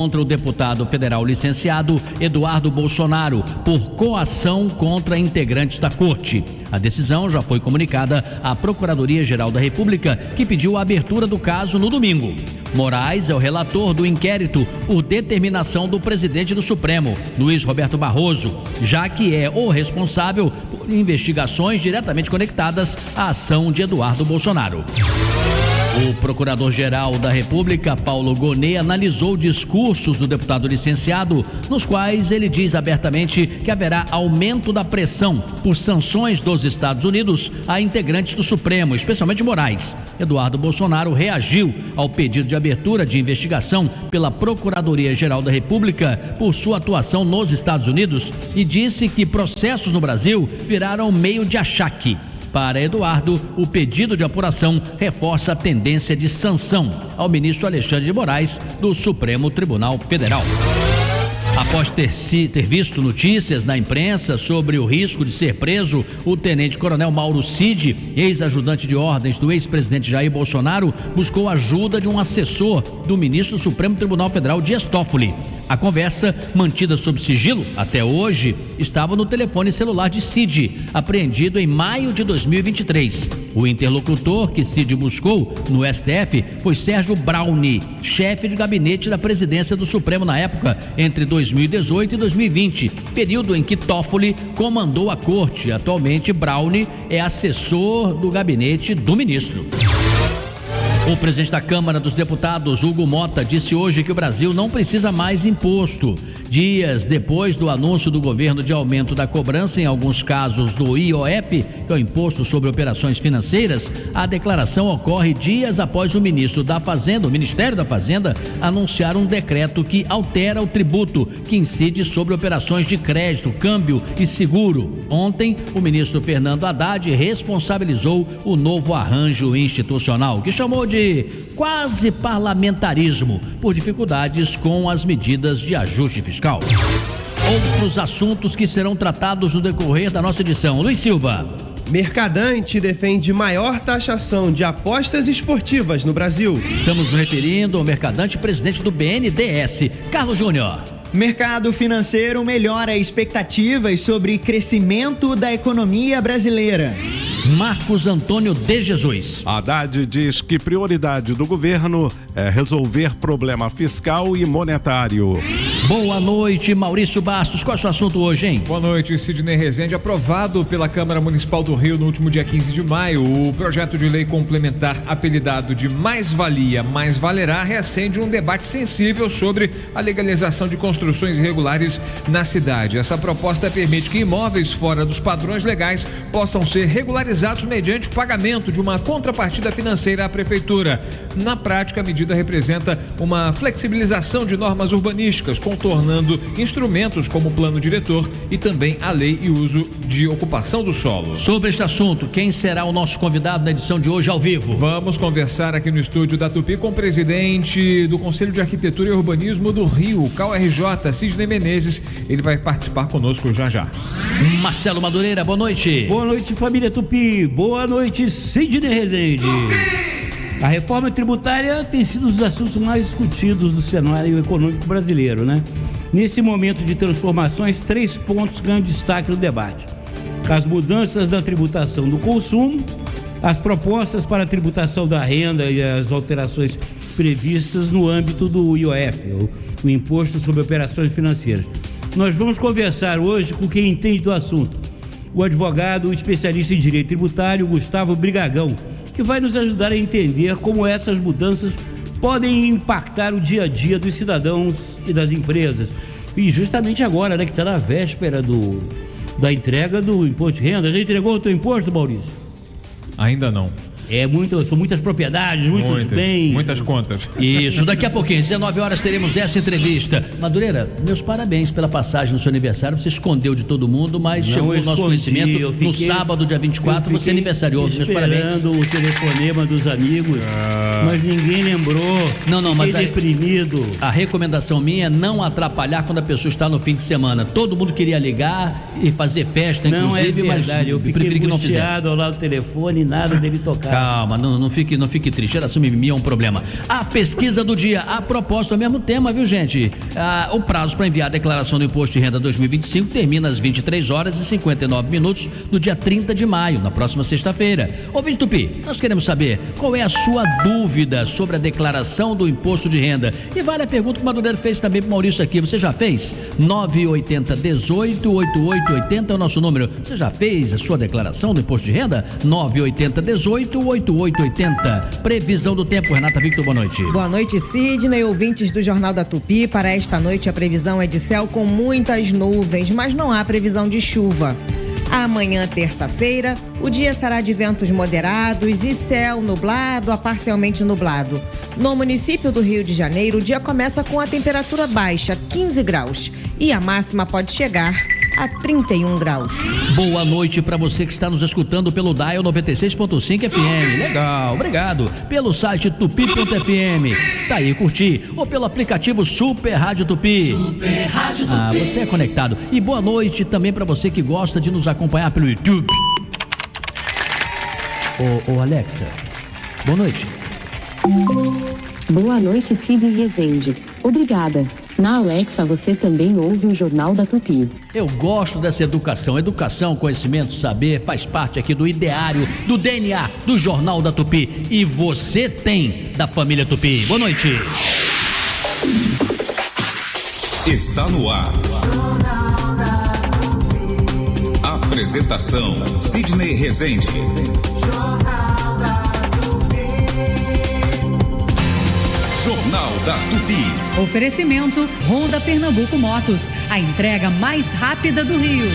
contra o deputado federal licenciado Eduardo Bolsonaro por coação contra integrantes da corte. A decisão já foi comunicada à Procuradoria-Geral da República, que pediu a abertura do caso no domingo. Moraes é o relator do inquérito por determinação do presidente do Supremo, Luiz Roberto Barroso, já que é o responsável por investigações diretamente conectadas à ação de Eduardo Bolsonaro. O Procurador-Geral da República, Paulo Gonet, analisou discursos do deputado licenciado, nos quais ele diz abertamente que haverá aumento da pressão por sanções dos Estados Unidos a integrantes do Supremo, especialmente Moraes. Eduardo Bolsonaro reagiu ao pedido de abertura de investigação pela Procuradoria-Geral da República por sua atuação nos Estados Unidos e disse que processos no Brasil viraram meio de achaque. Para Eduardo, o pedido de apuração reforça a tendência de sanção ao ministro Alexandre de Moraes do Supremo Tribunal Federal. Após ter visto notícias na imprensa sobre o risco de ser preso, o tenente-coronel Mauro Cid, ex-ajudante de ordens do ex-presidente Jair Bolsonaro, buscou a ajuda de um assessor do ministro do Supremo Tribunal Federal, Dias Toffoli. A conversa, mantida sob sigilo até hoje, estava no telefone celular de Cid, apreendido em maio de 2023. O interlocutor que Cid buscou no STF foi Sérgio Brauni, chefe de gabinete da presidência do Supremo na época, entre 2018 e 2020, período em que Toffoli comandou a corte. Atualmente, Brauni é assessor do gabinete do ministro. O presidente da Câmara dos Deputados, Hugo Mota, disse hoje que o Brasil não precisa mais imposto. Dias depois do anúncio do governo de aumento da cobrança em alguns casos do IOF, que é o Imposto sobre Operações Financeiras, a declaração ocorre dias após o Ministério da Fazenda, anunciar um decreto que altera o tributo que incide sobre operações de crédito, câmbio e seguro. Ontem, o ministro Fernando Haddad responsabilizou o novo arranjo institucional, que chamou de quase parlamentarismo, por dificuldades com as medidas de ajuste fiscal. Outros assuntos que serão tratados no decorrer da nossa edição. Luiz Silva. Mercadante defende maior taxação de apostas esportivas no Brasil. Estamos nos referindo ao Mercadante, presidente do BNDES, Carlos Júnior. Mercado financeiro melhora expectativas sobre crescimento da economia brasileira. Marcos Antônio de Jesus. Haddad diz que prioridade do governo é resolver problema fiscal e monetário. Boa noite, Maurício Bastos. Qual é o seu assunto hoje, hein? Boa noite, Sidney Rezende. Aprovado pela Câmara Municipal do Rio no último dia 15 de maio, o projeto de lei complementar apelidado de Mais-Valia, Mais Valerá reacende um debate sensível sobre a legalização de construções irregulares na cidade. Essa proposta permite que imóveis fora dos padrões legais possam ser regularizados mediante o pagamento de uma contrapartida financeira à prefeitura. Na prática, a medida representa uma flexibilização de normas urbanísticas, contornando instrumentos como o plano diretor e também a lei e uso de ocupação do solo. Sobre este assunto, quem será o nosso convidado na edição de hoje ao vivo? Vamos conversar aqui no estúdio da Tupi com o presidente do Conselho de Arquitetura e Urbanismo do Rio, CAURJ, Sidney Menezes. Ele vai participar conosco já já. Marcelo Madureira, boa noite. Boa noite, família Tupi. Boa noite, Sidney Rezende. A reforma tributária tem sido um dos assuntos mais discutidos do cenário econômico brasileiro, né? Nesse momento de transformações, 3 pontos ganham destaque no debate: as mudanças da tributação do consumo, as propostas para a tributação da renda e as alterações previstas no âmbito do IOF, o Imposto sobre Operações Financeiras. Nós vamos conversar hoje com quem entende do assunto, o advogado, o especialista em direito tributário, Gustavo Brigagão, que vai nos ajudar a entender como essas mudanças podem impactar o dia a dia dos cidadãos e das empresas. E justamente agora, né, que está na véspera da entrega do imposto de renda. Já entregou o teu imposto, Maurício? Ainda não. São muitas propriedades, muitos bens. Muitas contas. Isso, daqui a pouquinho, 19 horas, teremos essa entrevista. Madureira, meus parabéns pela passagem no seu aniversário. Você escondeu de todo mundo, mas não, chegou o nosso conhecimento. No sábado, dia 24, você aniversariou. Meus parabéns. Esperando o telefonema dos amigos, mas ninguém lembrou. Não, mas deprimido. A recomendação minha é não atrapalhar quando a pessoa está no fim de semana. Todo mundo queria ligar e fazer festa, inclusive, não é verdade. mas eu preferi que não fizesse. ao lado do telefone e nada dele tocar. Calma, não fique triste. Geração mimimi é um problema. A pesquisa do dia, a propósito, é o mesmo tema, viu, gente? O prazo para enviar a declaração do Imposto de Renda 2025 termina às 23 horas e 59 minutos do dia 30 de maio, na próxima sexta-feira. Ouvinte Tupi, nós queremos saber qual é a sua dúvida sobre a declaração do Imposto de Renda. E vale a pergunta que o Madureira fez também pro Maurício aqui. Você já fez? 980 18 8880 é o nosso número. Você já fez a sua declaração do Imposto de Renda? 980 18 8880. Previsão do tempo, Renata Victor, boa noite. Boa noite, Sidney, ouvintes do Jornal da Tupi. Para esta noite a previsão é de céu com muitas nuvens, mas não há previsão de chuva. Amanhã, terça-feira, o dia será de ventos moderados e céu nublado a parcialmente nublado. No município do Rio de Janeiro, o dia começa com a temperatura baixa, 15 graus, e a máxima pode chegar a 31 graus. Boa noite para você que está nos escutando pelo Dial 96.5 FM. Legal, obrigado. Pelo site tupi.fm. Tá aí, curtir. Ou pelo aplicativo Super Rádio Tupi. Super Rádio Tupi. Você é conectado. E boa noite também para você que gosta de nos acompanhar pelo YouTube. Ô Alexa, boa noite. Boa noite, Sidney Rezende. Obrigada. Na Alexa você também ouve o Jornal da Tupi. Eu gosto dessa educação. Educação, conhecimento, saber faz parte aqui do ideário, do DNA, do Jornal da Tupi. E você tem da família Tupi. Boa noite. Está no ar. Apresentação: Sidney Rezende. Jornal da Tupi. Oferecimento Honda Pernambuco Motos, a entrega mais rápida do Rio.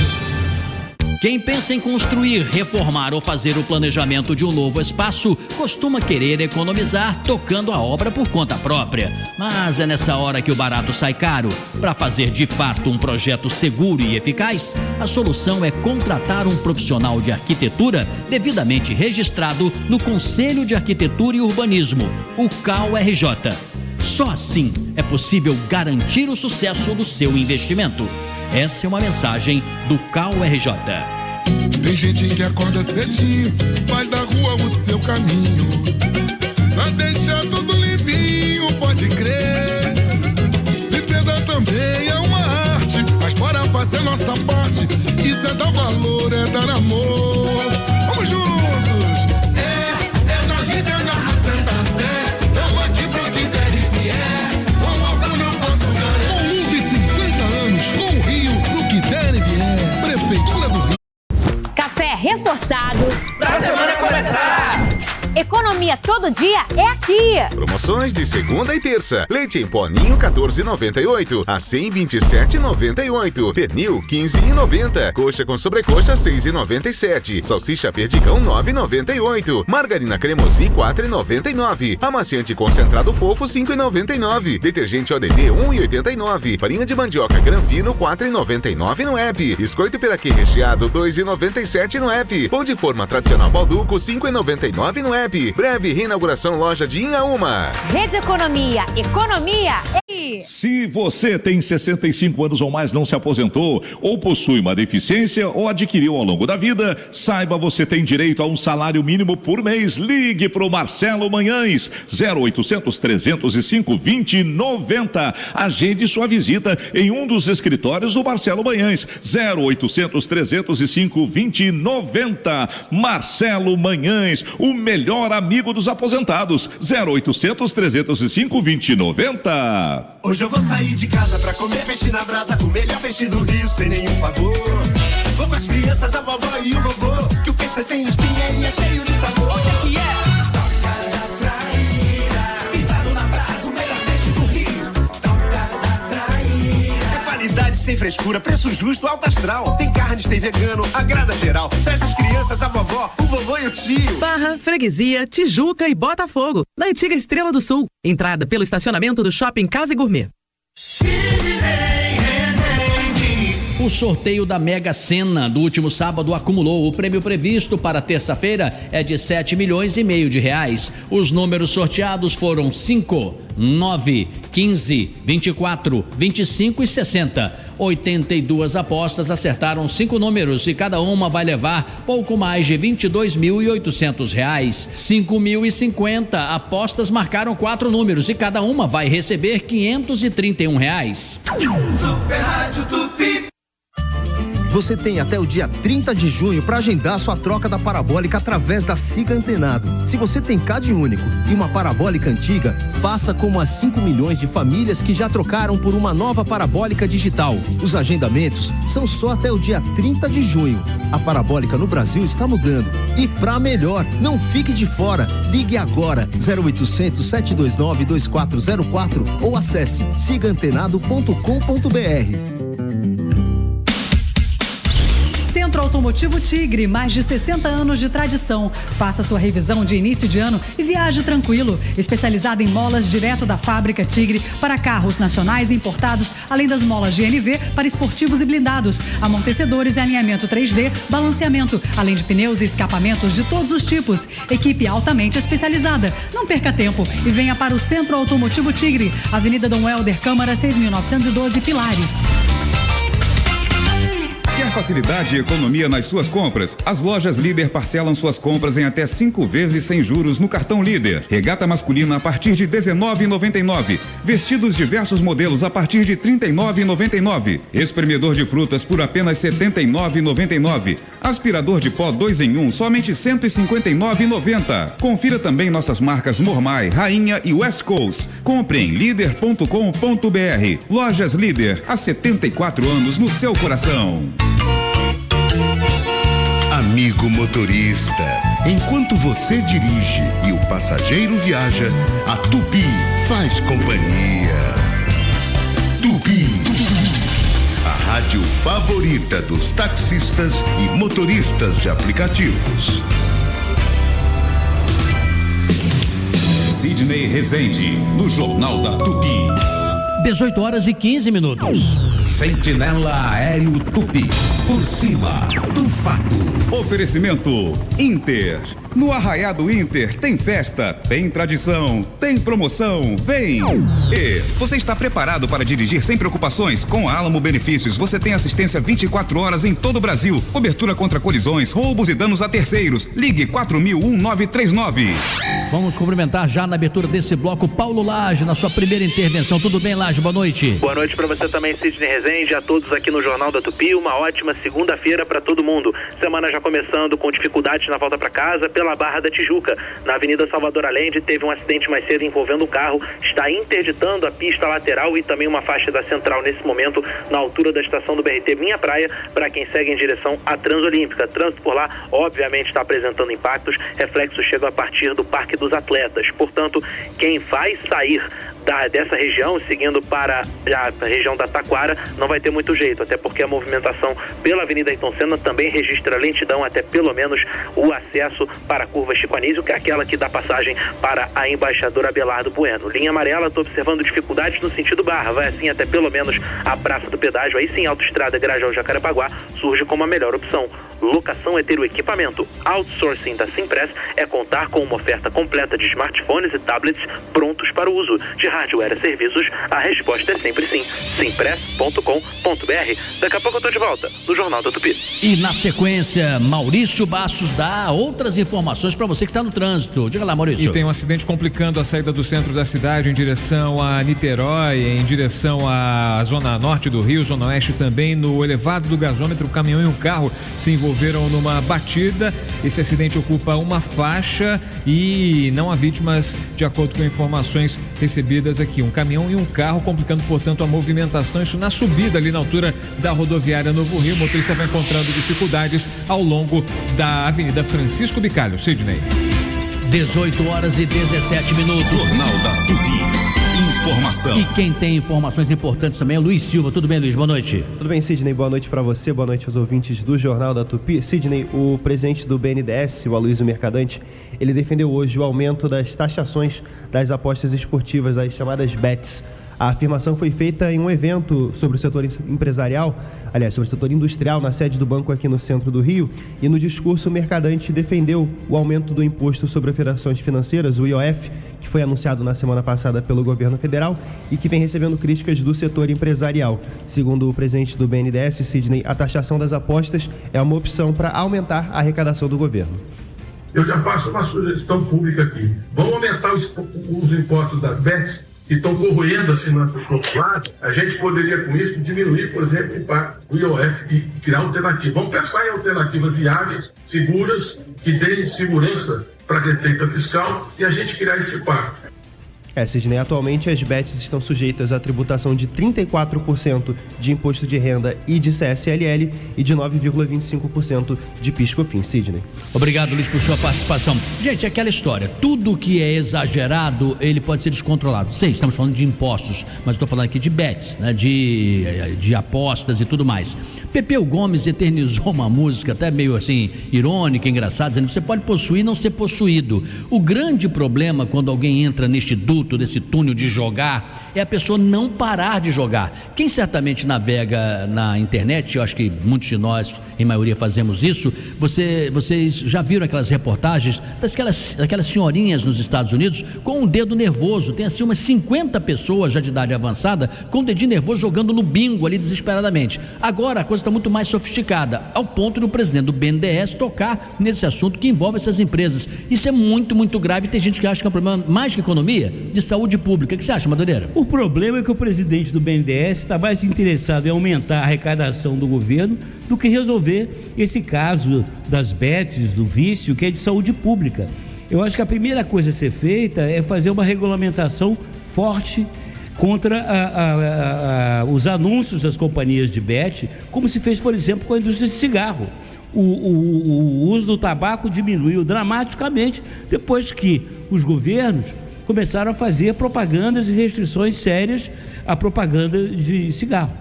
Quem pensa em construir, reformar ou fazer o planejamento de um novo espaço costuma querer economizar tocando a obra por conta própria. Mas é nessa hora que o barato sai caro. Para fazer de fato um projeto seguro e eficaz, a solução é contratar um profissional de arquitetura devidamente registrado no Conselho de Arquitetura e Urbanismo, o CAU-RJ. Só assim é possível garantir o sucesso do seu investimento. Essa é uma mensagem do CAU-RJ. Tem gente que acorda cedinho, faz da rua o seu caminho, pra deixar tudo limpinho, pode crer. Limpeza também é uma arte, mas bora fazer nossa parte. Isso é dar valor, é dar amor. Vamos juntos! É na vida, é na raça da fé. Tamo aqui pra quem der e vier. Com orgulho posso garantir. Ao longo de 50 anos, com o Rio, pro que der e vier. Prefeitura do Rio. Café reforçado pra semana começar. Economia todo dia é aqui. Promoções de segunda e terça. Leite em pó Ninho 14,98 a 127,98. Pernil 15,90. Coxa com sobrecoxa 6,97. Salsicha Perdigão 9,98. Margarina Cremosi 4,99. Amaciante concentrado fofo 5,99. Detergente ODD 1,89. Farinha de mandioca Granfino 4,99 no app. Biscoito piraquê recheado 2,97 no app. Pão de forma tradicional Balduco 5,99 no app. Breve reinauguração loja de Inhaúma. Rede Economia. Economia é... Se você tem 65 anos ou mais, não se aposentou, ou possui uma deficiência ou adquiriu ao longo da vida, saiba, você tem direito a um salário mínimo por mês. Ligue para o Marcelo Manhães, 0800 305 2090. Agende sua visita em um dos escritórios do Marcelo Manhães, 0800 305 2090. Marcelo Manhães, o melhor amigo dos aposentados, 0800 305 2090. Hoje eu vou sair de casa pra comer peixe na brasa, com o melhor peixe do Rio, sem nenhum favor. Vou com as crianças, a vovó e o vovô, que o peixe é sem espinha e é cheio de sabor. Onde é que é? Toca da Traíra, pintado na brasa, o melhor peixe do Rio. Toca da Traíra. É qualidade sem frescura, preço justo, alto astral. Tem carnes, tem vegano, agrada geral. Traz as crianças, a vovó, o vovô e o tio. Barra, Freguesia, Tijuca e Botafogo, na antiga Estrela do Sul. Entrada pelo estacionamento do Shopping Casa e Gourmet. O O sorteio da Mega Sena do último sábado acumulou. O prêmio previsto para terça-feira é de 7,5 milhões de reais. Os números sorteados foram 5, 9, 15, 24, 25 e 60. 82 apostas acertaram 5 números e cada uma vai levar pouco mais de R$ 22.800. 5.050 apostas marcaram 4 números e cada uma vai receber R$ 531. Super Rádio Tupi. Você tem até o dia 30 de junho para agendar sua troca da parabólica através da Siga Antenado. Se você tem CAD único e uma parabólica antiga, faça como as 5 milhões de famílias que já trocaram por uma nova parabólica digital. Os agendamentos são só até o dia 30 de junho. A parabólica no Brasil está mudando. E para melhor, não fique de fora. Ligue agora 0800 729 2404 ou acesse sigaantenado.com.br. Centro Automotivo Tigre, mais de 60 anos de tradição. Faça sua revisão de início de ano e viaje tranquilo. Especializada em molas direto da fábrica Tigre para carros nacionais e importados, além das molas GNV para esportivos e blindados, amortecedores e alinhamento 3D, balanceamento, além de pneus e escapamentos de todos os tipos. Equipe altamente especializada. Não perca tempo e venha para o Centro Automotivo Tigre, Avenida Dom Helder Câmara 6.912 Pilares. Quer facilidade e economia nas suas compras? As lojas Líder parcelam suas compras em até 5 vezes sem juros no cartão Líder. Regata masculina a partir de R$ 19,99. Vestidos diversos modelos a partir de R$ 39,99. Espremedor de frutas por apenas R$ 79,99. Aspirador de pó 2 em 1, somente R$ 159,90. Confira também nossas marcas Mormai, Rainha e West Coast. Compre em líder.com.br. Lojas Líder, há 74 anos no seu coração. Amigo motorista, enquanto você dirige e o passageiro viaja, a Tupi faz companhia. Tupi, a rádio favorita dos taxistas e motoristas de aplicativos. Sidney Rezende, no Jornal da Tupi. 18h15. Sentinela Aéreo Tupi, por cima do fato. Oferecimento Inter. No Arraiado Inter tem festa, tem tradição, tem promoção, vem! E você está preparado para dirigir sem preocupações? Com a Alamo Benefícios você tem assistência 24 horas em todo o Brasil. Cobertura contra colisões, roubos e danos a terceiros. Ligue 4000-1939. Vamos cumprimentar já na abertura desse bloco Paulo Lage, na sua primeira intervenção. Tudo bem, Lage? Boa noite. Boa noite para você também, Sidney Rezende, a todos aqui no Jornal da Tupi. Uma ótima segunda-feira para todo mundo. Semana já começando com dificuldades na volta para casa pela Barra da Tijuca. Na Avenida Salvador Allende teve um acidente mais cedo envolvendo um carro. Está interditando a pista lateral e também uma faixa da Central nesse momento, na altura da estação do BRT Minha Praia, para quem segue em direção à Transolímpica. Trânsito por lá, obviamente, está apresentando impactos. Reflexos chegam a partir do Parque dos Atletas. Portanto, quem vai sair dessa região, seguindo para a região da Taquara, não vai ter muito jeito, até porque a movimentação pela Avenida Ayrton Senna também registra lentidão até pelo menos o acesso para a curva Chico Anísio, que é aquela que dá passagem para a Embaixador Abelardo Bueno. Linha amarela, estou observando dificuldades no sentido Barra, vai assim até pelo menos a Praça do Pedágio, aí sim, Autoestrada Grajaú-Jacarepaguá surge como a melhor opção. Locação é ter o equipamento. Outsourcing da Simpress é contar com uma oferta completa de smartphones e tablets prontos para o uso. De hardware a serviços, a resposta é sempre sim. Simpress.com.br. Daqui a pouco eu estou de volta no Jornal da Tupi. E na sequência, Maurício Bastos dá outras informações para você que está no trânsito. Diga lá, Maurício. E tem um acidente complicando a saída do centro da cidade em direção a Niterói, em direção à zona norte do Rio, zona oeste também. No elevado do gasômetro, o caminhão e um carro se envolveram numa batida. Esse acidente ocupa uma faixa e não há vítimas, de acordo com informações recebidas aqui. Um caminhão e um carro, complicando, portanto, a movimentação. Isso na subida ali na altura da rodoviária Novo Rio. O motorista vai encontrando dificuldades ao longo da Avenida Francisco Bicalho. Sidney. 18h17. Jornal da Tupi. Informação. E quem tem informações importantes também é o Luiz Silva. Tudo bem, Luiz? Boa noite. Tudo bem, Sidney? Boa noite para você, boa noite aos ouvintes do Jornal da Tupi. Sidney, o presidente do BNDES, o Aloysio Mercadante, ele defendeu hoje o aumento das taxações das apostas esportivas, as chamadas bets. A afirmação foi feita em um evento sobre o setor empresarial, aliás, sobre o setor industrial, na sede do banco aqui no centro do Rio, e no discurso o Mercadante defendeu o aumento do imposto sobre operações financeiras, o IOF, que foi anunciado na semana passada pelo governo federal e que vem recebendo críticas do setor empresarial. Segundo o presidente do BNDES, Sidney, a taxação das apostas é uma opção para aumentar a arrecadação do governo. Eu já faço uma sugestão pública aqui. Vamos aumentar os impostos das bets que estão corroendo as finanças populares. A gente poderia, com isso, diminuir, por exemplo, o impacto do IOF e criar alternativas. Vamos pensar em alternativas viáveis, seguras, que deem segurança para a receita fiscal e a gente criar esse impacto. Sidney, atualmente as bets estão sujeitas à tributação de 34% de imposto de renda e de CSLL e de 9,25% de PIS/COFINS. Sidney. Obrigado, Luiz, por sua participação. Gente, aquela história, tudo que é exagerado, ele pode ser descontrolado. Sim, estamos falando de impostos, mas estou falando aqui de bets, né, de apostas e tudo mais. Pepeu Gomes eternizou uma música até meio assim, irônica, engraçada, dizendo que você pode possuir e não ser possuído. O grande problema quando alguém entra neste duto, desse túnel de jogar, é a pessoa não parar de jogar. Quem certamente navega na internet, eu acho que muitos de nós, em maioria, fazemos isso, vocês já viram aquelas reportagens daquelas senhorinhas nos Estados Unidos com um dedo nervoso, tem assim umas 50 pessoas já de idade avançada com o dedinho nervoso jogando no bingo ali desesperadamente. Agora a coisa está muito mais sofisticada, ao ponto do presidente do BNDES tocar nesse assunto que envolve essas empresas. Isso é muito, muito grave. Tem gente que acha que é um problema mais que economia, de saúde pública. O que você acha, Madureira? O problema é que o presidente do BNDES está mais interessado em aumentar a arrecadação do governo do que resolver esse caso das bets, do vício, que é de saúde pública. Eu acho que a primeira coisa a ser feita é fazer uma regulamentação forte contra os anúncios das companhias de bet, como se fez, por exemplo, com a indústria de cigarro. O uso do tabaco diminuiu dramaticamente depois que os governos começaram a fazer propagandas e restrições sérias à propaganda de cigarro.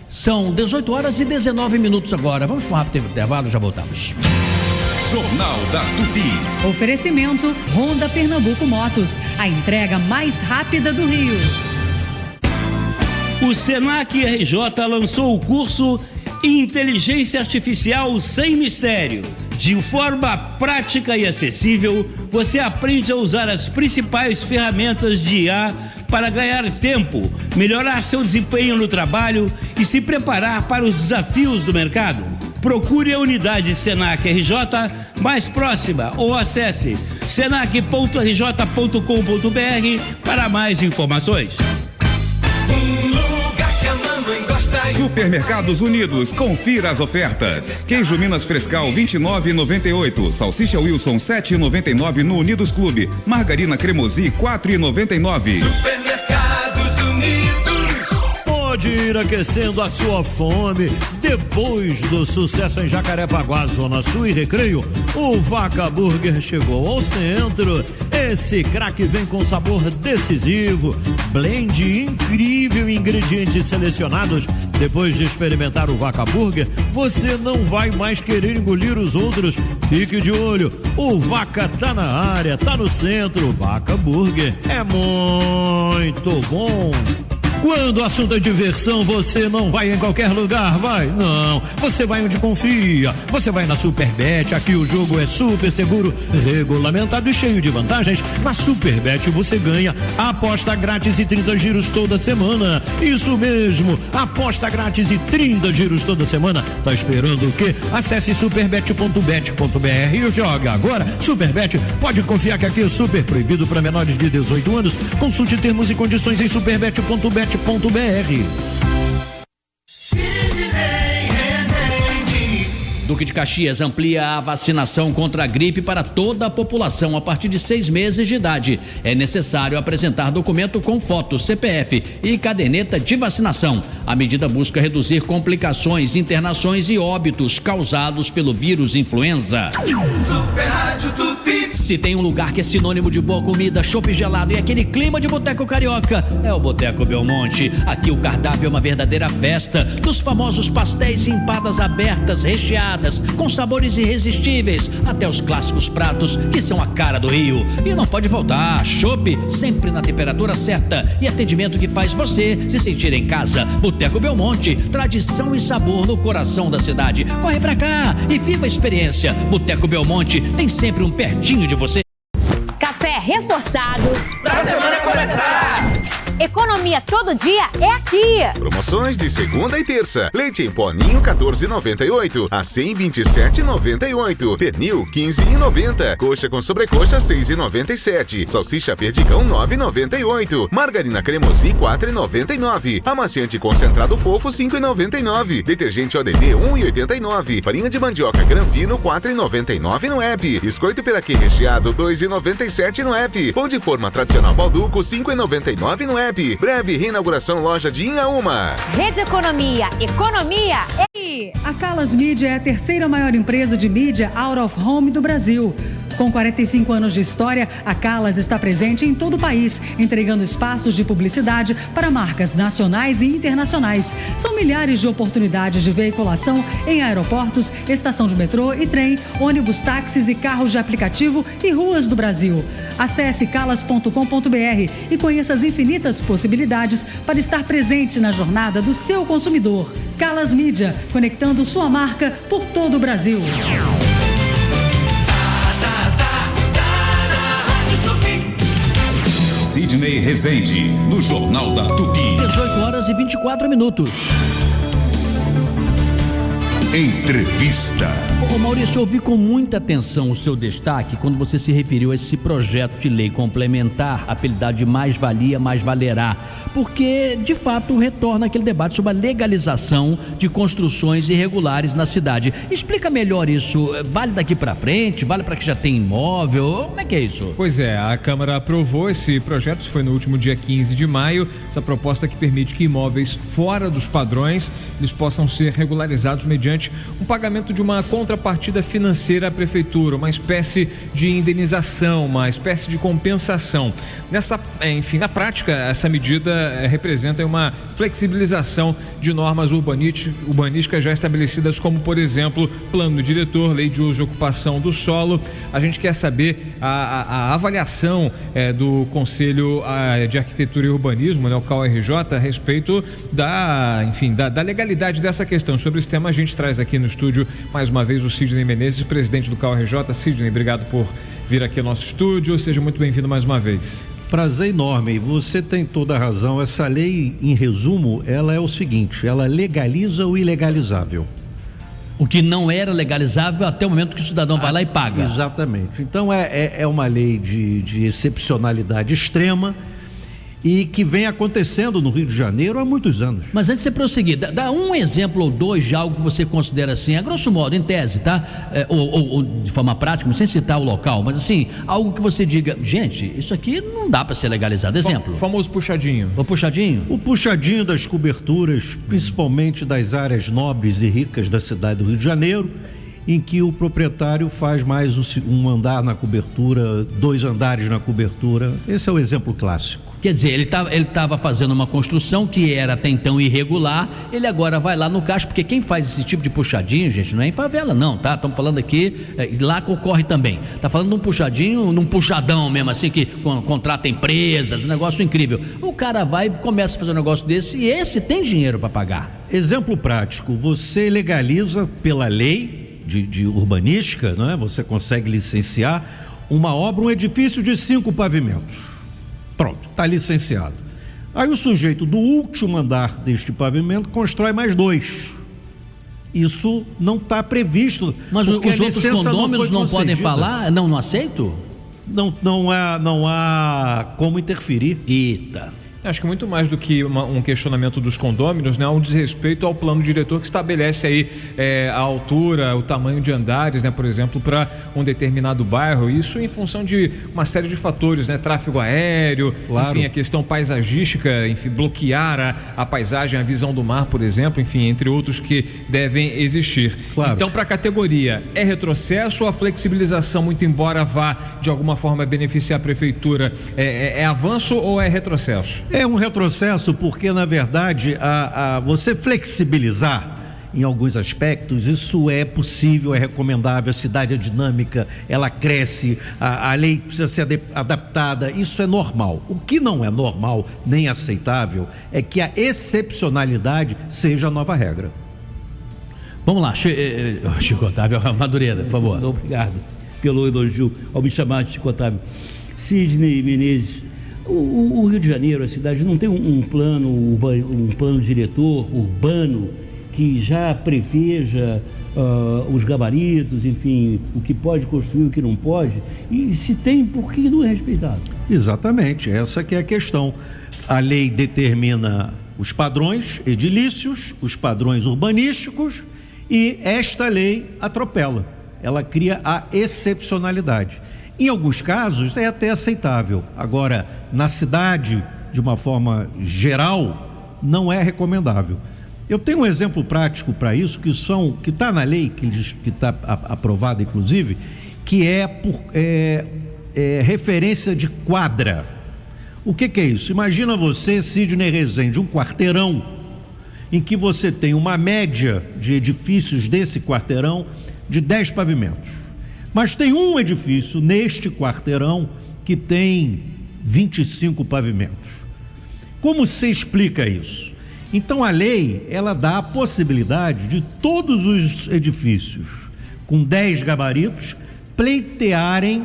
São 18h19 agora. Vamos para um rápido intervalo, já voltamos. Jornal da Tupi. Oferecimento Honda Pernambuco Motos, a entrega mais rápida do Rio. O Senac RJ lançou o curso Inteligência Artificial Sem Mistério. De forma prática e acessível, você aprende a usar as principais ferramentas de IA para ganhar tempo, melhorar seu desempenho no trabalho e se preparar para os desafios do mercado. Procure a unidade Senac RJ mais próxima ou acesse senac.rj.com.br para mais informações. Supermercados Unidos, confira as ofertas. Queijo Minas Frescal 29,98, salsicha Wilson 7,99 no Unidos Clube, margarina Cremosi 4,99. Supermercados Unidos. Pode ir aquecendo a sua fome. Depois do sucesso em Jacarepaguá, Zona Sul e Recreio, o Vaca Burger chegou ao centro. Esse craque vem com sabor decisivo, blend incrível, ingredientes selecionados. Depois de experimentar o Vaca Burger, você não vai mais querer engolir os outros. Fique de olho, o Vaca tá na área, tá no centro. Vaca Burger é muito bom. Quando o assunto é diversão, você não vai em qualquer lugar, vai? Não, você vai onde confia. Você vai na Superbet, aqui o jogo é super seguro, regulamentado e cheio de vantagens. Na Superbet você ganha aposta grátis e 30 giros toda semana. Isso mesmo, aposta grátis e 30 giros toda semana. Tá esperando o quê? Acesse superbet.bet.br e jogue agora. Superbet, pode confiar que aqui é super proibido para menores de 18 anos. Consulte termos e condições em superbet.bet.br. Duque de Caxias amplia a vacinação contra a gripe para toda a população a partir de 6 meses de idade. É necessário apresentar documento com foto, CPF e caderneta de vacinação. A medida busca reduzir complicações, internações e óbitos causados pelo vírus influenza. Super Rádio Tupi. Se tem um lugar que é sinônimo de boa comida, chopp gelado e aquele clima de boteco carioca, é o Boteco Belmonte. Aqui o cardápio é uma verdadeira festa, dos famosos pastéis e empadas abertas, recheadas, com sabores irresistíveis, até os clássicos pratos que são a cara do Rio. E não pode faltar, chopp sempre na temperatura certa e atendimento que faz você se sentir em casa. Boteco Belmonte, tradição e sabor no coração da cidade. Corre pra cá e viva a experiência. Boteco Belmonte tem sempre um pertinho de você. Café reforçado. Pra semana começar! Economia todo dia é aqui. Promoções de segunda e terça. Leite em pó Ninho 14,98 a 127,98. Pernil 15,90. Coxa com sobrecoxa 6,97. Salsicha Perdigão 9,98. Margarina Cremosi 4,99. Amaciante concentrado fofo 5,99. Detergente ODD 1,89. Farinha de mandioca Granfino 4,99 no app. Biscoito piraquê recheado 2,97 no app. Pão de forma tradicional Balduco 5,99 no app. Breve reinauguração loja de Inhaúma. Rede Economia. Economia é aqui. A Calas Mídia é a terceira maior empresa de mídia out of home do Brasil. Com 45 anos de história, a Calas está presente em todo o país, entregando espaços de publicidade para marcas nacionais e internacionais. São milhares de oportunidades de veiculação em aeroportos, estação de metrô e trem, ônibus, táxis e carros de aplicativo e ruas do Brasil. Acesse calas.com.br e conheça as infinitas possibilidades para estar presente na jornada do seu consumidor. Calas Mídia, conectando sua marca por todo o Brasil. Sidney Rezende, no Jornal da Tupi. 18h24. Entrevista. Ô Maurício, eu ouvi com muita atenção o seu destaque quando você se referiu a esse projeto de lei complementar, apelidado de Mais Valia, Mais Valerá, porque, de fato, retorna aquele debate sobre a legalização de construções irregulares na cidade. Explica melhor isso. Vale daqui para frente? Vale para quem já tem imóvel? Como é que é isso? Pois é, a Câmara aprovou esse projeto, foi no último dia 15 de maio, essa proposta que permite que imóveis fora dos padrões, eles possam ser regularizados mediante um pagamento de uma contrapartida financeira à prefeitura, uma espécie de indenização, uma espécie de compensação. Na prática, essa medida representa uma flexibilização de normas urbanísticas já estabelecidas, como, por exemplo, plano diretor, lei de uso e ocupação do solo. A gente quer saber a avaliação do Conselho de Arquitetura e Urbanismo, né, o CAU-RJ, a respeito da legalidade dessa questão. Sobre esse tema, a gente traz aqui no estúdio, mais uma vez, o Sidney Menezes, presidente do CAU-RJ. Sidney, obrigado por vir aqui ao nosso estúdio. Seja muito bem-vindo mais uma vez. Prazer enorme, você tem toda a razão. Essa lei, em resumo, ela é o seguinte: ela legaliza o ilegalizável. O que não era legalizável até o momento que o cidadão vai lá e paga. Exatamente. Então é uma lei de excepcionalidade extrema e que vem acontecendo no Rio de Janeiro há muitos anos. Mas antes de você prosseguir, dá um exemplo ou dois de algo que você considera assim, a grosso modo, em tese, tá? Ou de forma prática, sem citar o local, mas assim, algo que você diga, gente, isso aqui não dá para ser legalizado. Exemplo. O famoso puxadinho. O puxadinho? O puxadinho das coberturas, principalmente das áreas nobres e ricas da cidade do Rio de Janeiro, em que o proprietário faz mais um andar na cobertura, 2 andares na cobertura. Esse é o exemplo clássico. Quer dizer, ele estava fazendo uma construção que era até então irregular, ele agora vai lá no caixa, porque quem faz esse tipo de puxadinho, gente, não é em favela não, tá? Estamos falando aqui, lá ocorre também. Tá falando de um puxadinho, num puxadão mesmo, assim, que contrata empresas, um negócio incrível. O cara vai e começa a fazer um negócio desse, e esse tem dinheiro para pagar. Exemplo prático, você legaliza pela lei de urbanística, não é? Você consegue licenciar uma obra, um edifício de 5 pavimentos. Pronto, está licenciado. Aí o sujeito do último andar deste pavimento constrói mais 2. Isso não está previsto. Mas os outros condôminos não podem falar? Não aceito? Não há como interferir. Eita. Acho que muito mais do que um questionamento dos condôminos, né, um desrespeito ao plano diretor que estabelece aí a altura, o tamanho de andares, né, por exemplo, para um determinado bairro. Isso em função de uma série de fatores, né, tráfego aéreo, claro. Enfim, a questão paisagística, enfim, bloquear a paisagem, a visão do mar, por exemplo, enfim, entre outros que devem existir. Claro. Então, para a categoria, é retrocesso ou a flexibilização, muito embora vá de alguma forma beneficiar a prefeitura, é avanço ou é retrocesso? É um retrocesso porque, na verdade, você flexibilizar em alguns aspectos, isso é possível, é recomendável, a cidade é dinâmica, ela cresce, a lei precisa ser adaptada, isso é normal. O que não é normal, nem aceitável, é que a excepcionalidade seja a nova regra. Vamos lá, Chico Otávio Madureira, por favor. Obrigado pelo elogio ao me chamar de Chico Otávio. Sidney Menezes, o Rio de Janeiro, a cidade, não tem um plano diretor urbano que já preveja os gabaritos, enfim, o que pode construir, o que não pode? E se tem, por que não é respeitado? Exatamente, essa que é a questão. A lei determina os padrões edilícios, os padrões urbanísticos, e esta lei atropela. Ela cria a excepcionalidade. Em alguns casos é até aceitável. Agora, na cidade, de uma forma geral, não é recomendável. Eu tenho um exemplo prático para isso, que está na lei, que está aprovada inclusive, que é referência de quadra. O que é isso? Imagina você, Sidney Rezende, um quarteirão em que você tem uma média de edifícios desse quarteirão de 10 pavimentos. Mas tem um edifício neste quarteirão que tem 25 pavimentos. Como se explica isso? Então a lei, ela dá a possibilidade de todos os edifícios com 10 gabaritos pleitearem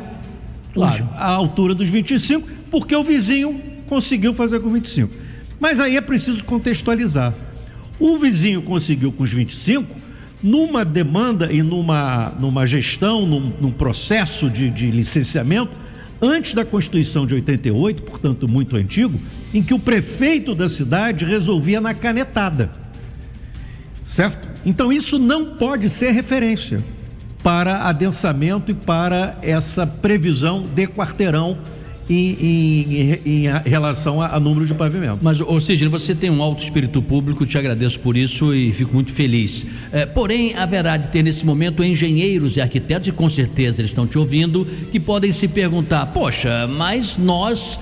a altura dos 25, porque o vizinho conseguiu fazer com 25. Mas aí é preciso contextualizar. O vizinho conseguiu com os 25, numa demanda e numa gestão, num processo de licenciamento, antes da Constituição de 88, portanto muito antigo, em que o prefeito da cidade resolvia na canetada, certo? Então isso não pode ser referência para adensamento e para essa previsão de quarteirão em relação a número de pavimento. Mas, Sidney, você tem um alto espírito público, te agradeço por isso e fico muito feliz. Porém, haverá de ter nesse momento engenheiros e arquitetos, e com certeza eles estão te ouvindo, que podem se perguntar, poxa, mas nós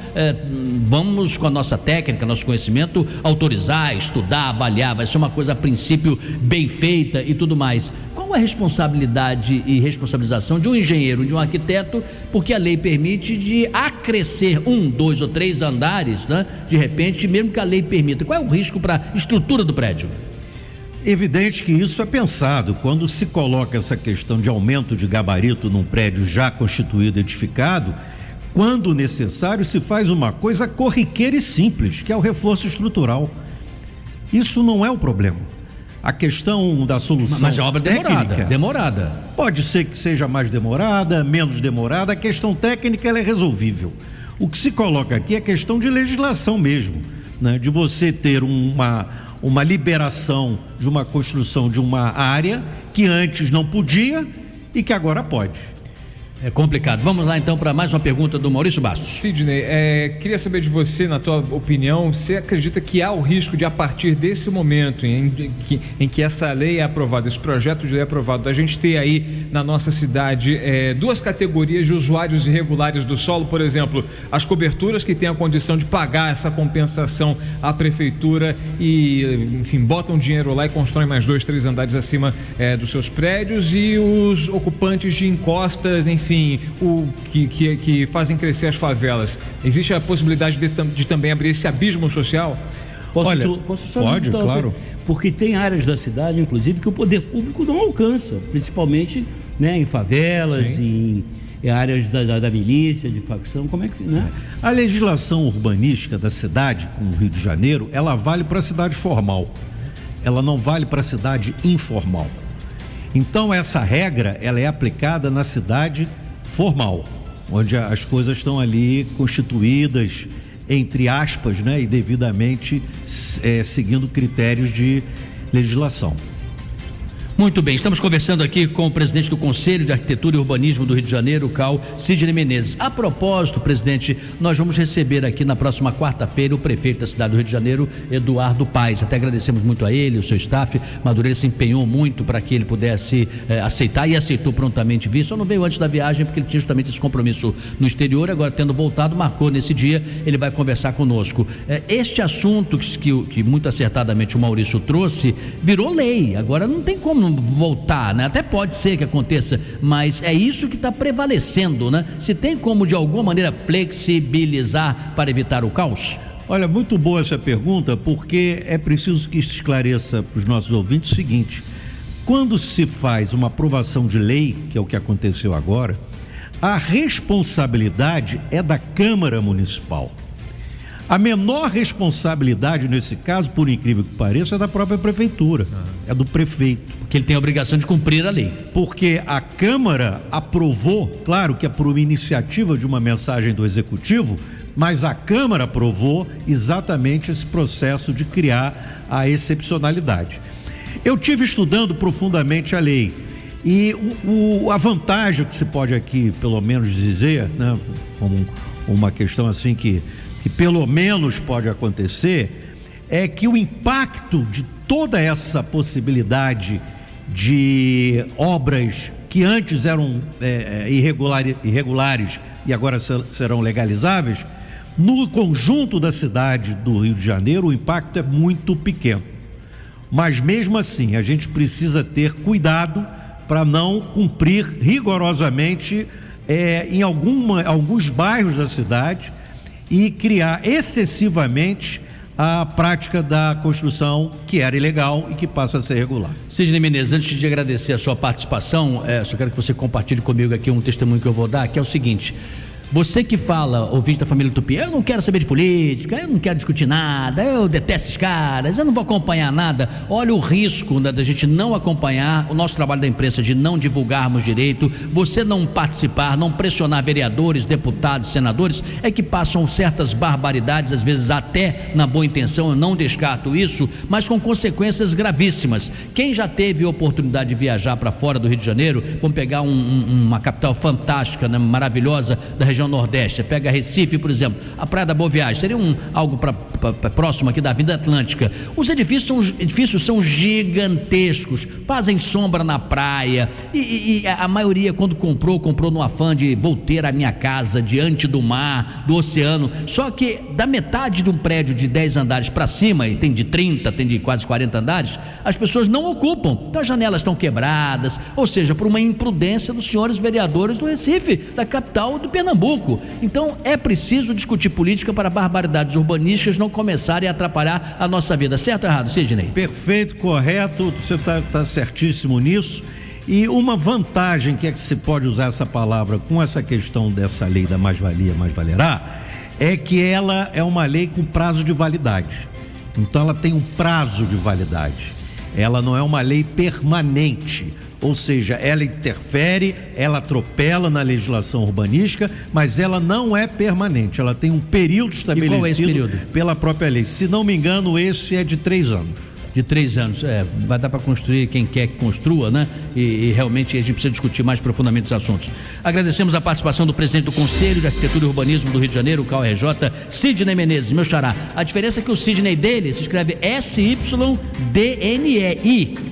vamos com a nossa técnica, nosso conhecimento, autorizar, estudar, avaliar, vai ser uma coisa a princípio bem feita e tudo mais. Qual a responsabilidade e responsabilização de um engenheiro, de um arquiteto, porque a lei permite de acrescer 1, 2 ou 3 andares, né? De repente, mesmo que a lei permita. Qual é o risco para a estrutura do prédio? Evidente que isso é pensado quando se coloca essa questão de aumento de gabarito num prédio já constituído, edificado. Quando necessário, se faz uma coisa corriqueira e simples, que é o reforço estrutural. Isso não é o problema. A questão da solução. Mas a obra é demorada. Pode ser que seja mais demorada, menos demorada. A questão técnica ela é resolvível. O que se coloca aqui é questão de legislação mesmo, né? De você ter uma liberação de uma construção de uma área que antes não podia e que agora pode. É complicado. Vamos lá então para mais uma pergunta do Maurício Bastos. Sidney, queria saber de você, na tua opinião, você acredita que há o risco de, a partir desse momento em que essa lei é aprovada, esse projeto de lei é aprovado, a gente ter aí na nossa cidade duas categorias de usuários irregulares do solo, por exemplo, as coberturas que têm a condição de pagar essa compensação à prefeitura e, enfim, botam dinheiro lá e constroem mais 2, 3 andares acima dos seus prédios, e os ocupantes de encostas, enfim, que fazem crescer as favelas. Existe a possibilidade de também abrir esse abismo social? Pode, claro. Porque tem áreas da cidade, inclusive, que o poder público não alcança, principalmente, né, em favelas, em áreas da milícia, de facção, como é que, né? A legislação urbanística da cidade, como o Rio de Janeiro, ela vale para a cidade formal, ela não vale para a cidade informal. Então essa regra, ela é aplicada na cidade formal, onde as coisas estão ali constituídas entre aspas, né, e devidamente seguindo critérios de legislação. Muito bem, estamos conversando aqui com o presidente do Conselho de Arquitetura e Urbanismo do Rio de Janeiro, o CAU, Sidney Menezes. A propósito, presidente, nós vamos receber aqui na próxima quarta-feira o prefeito da cidade do Rio de Janeiro, Eduardo Paes. Até agradecemos muito a ele, o seu staff. Madureira se empenhou muito para que ele pudesse aceitar e aceitou prontamente vir. Só não veio antes da viagem porque ele tinha justamente esse compromisso no exterior. Agora, tendo voltado, marcou nesse dia, ele vai conversar conosco. Este assunto que muito acertadamente o Maurício trouxe virou lei. Agora não tem como voltar, né? Até pode ser que aconteça, mas é isso que está prevalecendo, né? Se tem como de alguma maneira flexibilizar para evitar o caos? Olha, muito boa essa pergunta, porque é preciso que se esclareça para os nossos ouvintes o seguinte: quando se faz uma aprovação de lei, que é o que aconteceu agora, a responsabilidade é da Câmara Municipal. A menor responsabilidade nesse caso, por incrível que pareça, é da própria prefeitura, é do prefeito. Porque ele tem a obrigação de cumprir a lei. Porque a Câmara aprovou, claro que é por uma iniciativa de uma mensagem do Executivo, mas a Câmara aprovou exatamente esse processo de criar a excepcionalidade. Eu tive estudando profundamente a lei e a vantagem que se pode aqui, pelo menos dizer, né, como uma questão assim que pelo menos pode acontecer, é que o impacto de toda essa possibilidade de obras que antes eram irregulares e agora serão legalizáveis, no conjunto da cidade do Rio de Janeiro o impacto é muito pequeno. Mas mesmo assim a gente precisa ter cuidado para não cumprir rigorosamente em alguns bairros da cidade e criar excessivamente a prática da construção que era ilegal e que passa a ser regular. Sidney Menezes, antes de agradecer a sua participação, só quero que você compartilhe comigo aqui um testemunho que eu vou dar, que é o seguinte: você que fala, ouvinte da família Tupi, eu não quero saber de política, eu não quero discutir nada, eu detesto esses caras, eu não vou acompanhar nada. Olha o risco da gente não acompanhar o nosso trabalho da imprensa, de não divulgarmos direito, você não participar, não pressionar vereadores, deputados, senadores, é que passam certas barbaridades, às vezes até na boa intenção, eu não descarto isso, mas com consequências gravíssimas. Quem já teve oportunidade de viajar para fora do Rio de Janeiro, vamos pegar uma capital fantástica, né, maravilhosa, da região Nordeste, pega Recife, por exemplo, a Praia da Boa Viagem, seria algo próximo aqui da Avenida Atlântica. Os edifícios são gigantescos, fazem sombra na praia e a maioria, quando comprou no afã de vou ter a minha casa diante do mar, do oceano. Só que da metade de um prédio de 10 andares para cima, e tem de 30, tem de quase 40 andares, as pessoas não ocupam, então as janelas estão quebradas, ou seja, por uma imprudência dos senhores vereadores do Recife, da capital do Pernambuco. Então é preciso discutir política para barbaridades urbanísticas não começarem a atrapalhar a nossa vida. Certo ou errado, Sidney? Perfeito, correto, você está certíssimo nisso. E uma vantagem que se pode usar essa palavra com essa questão dessa lei da mais-valia, mais-valerá, é que ela é uma lei com prazo de validade. Então ela tem um prazo de validade. Ela não é uma lei permanente. Ou seja, ela interfere, ela atropela na legislação urbanística, mas ela não é permanente, ela tem um período estabelecido. E qual é esse período? Pela própria lei. Se não me engano, esse é de 3 anos. De 3 anos, vai dar para construir quem quer que construa, né? E realmente a gente precisa discutir mais profundamente os assuntos. Agradecemos a participação do presidente do Conselho de Arquitetura e Urbanismo do Rio de Janeiro, o CAU-RJ, Sidney Menezes, meu xará. A diferença é que o Sidney dele se escreve S-Y-D-N-E-I,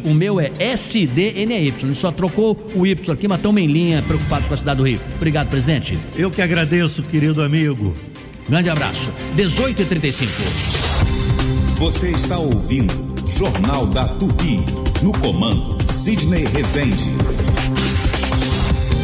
o meu é S-D-N-E-Y, ele só trocou o Y aqui, mas estamos em linha, preocupados com a cidade do Rio. Obrigado, presidente. Eu que agradeço, querido amigo. Grande abraço. 18h35. Você está ouvindo Jornal da Tupi, no comando Sidney Rezende.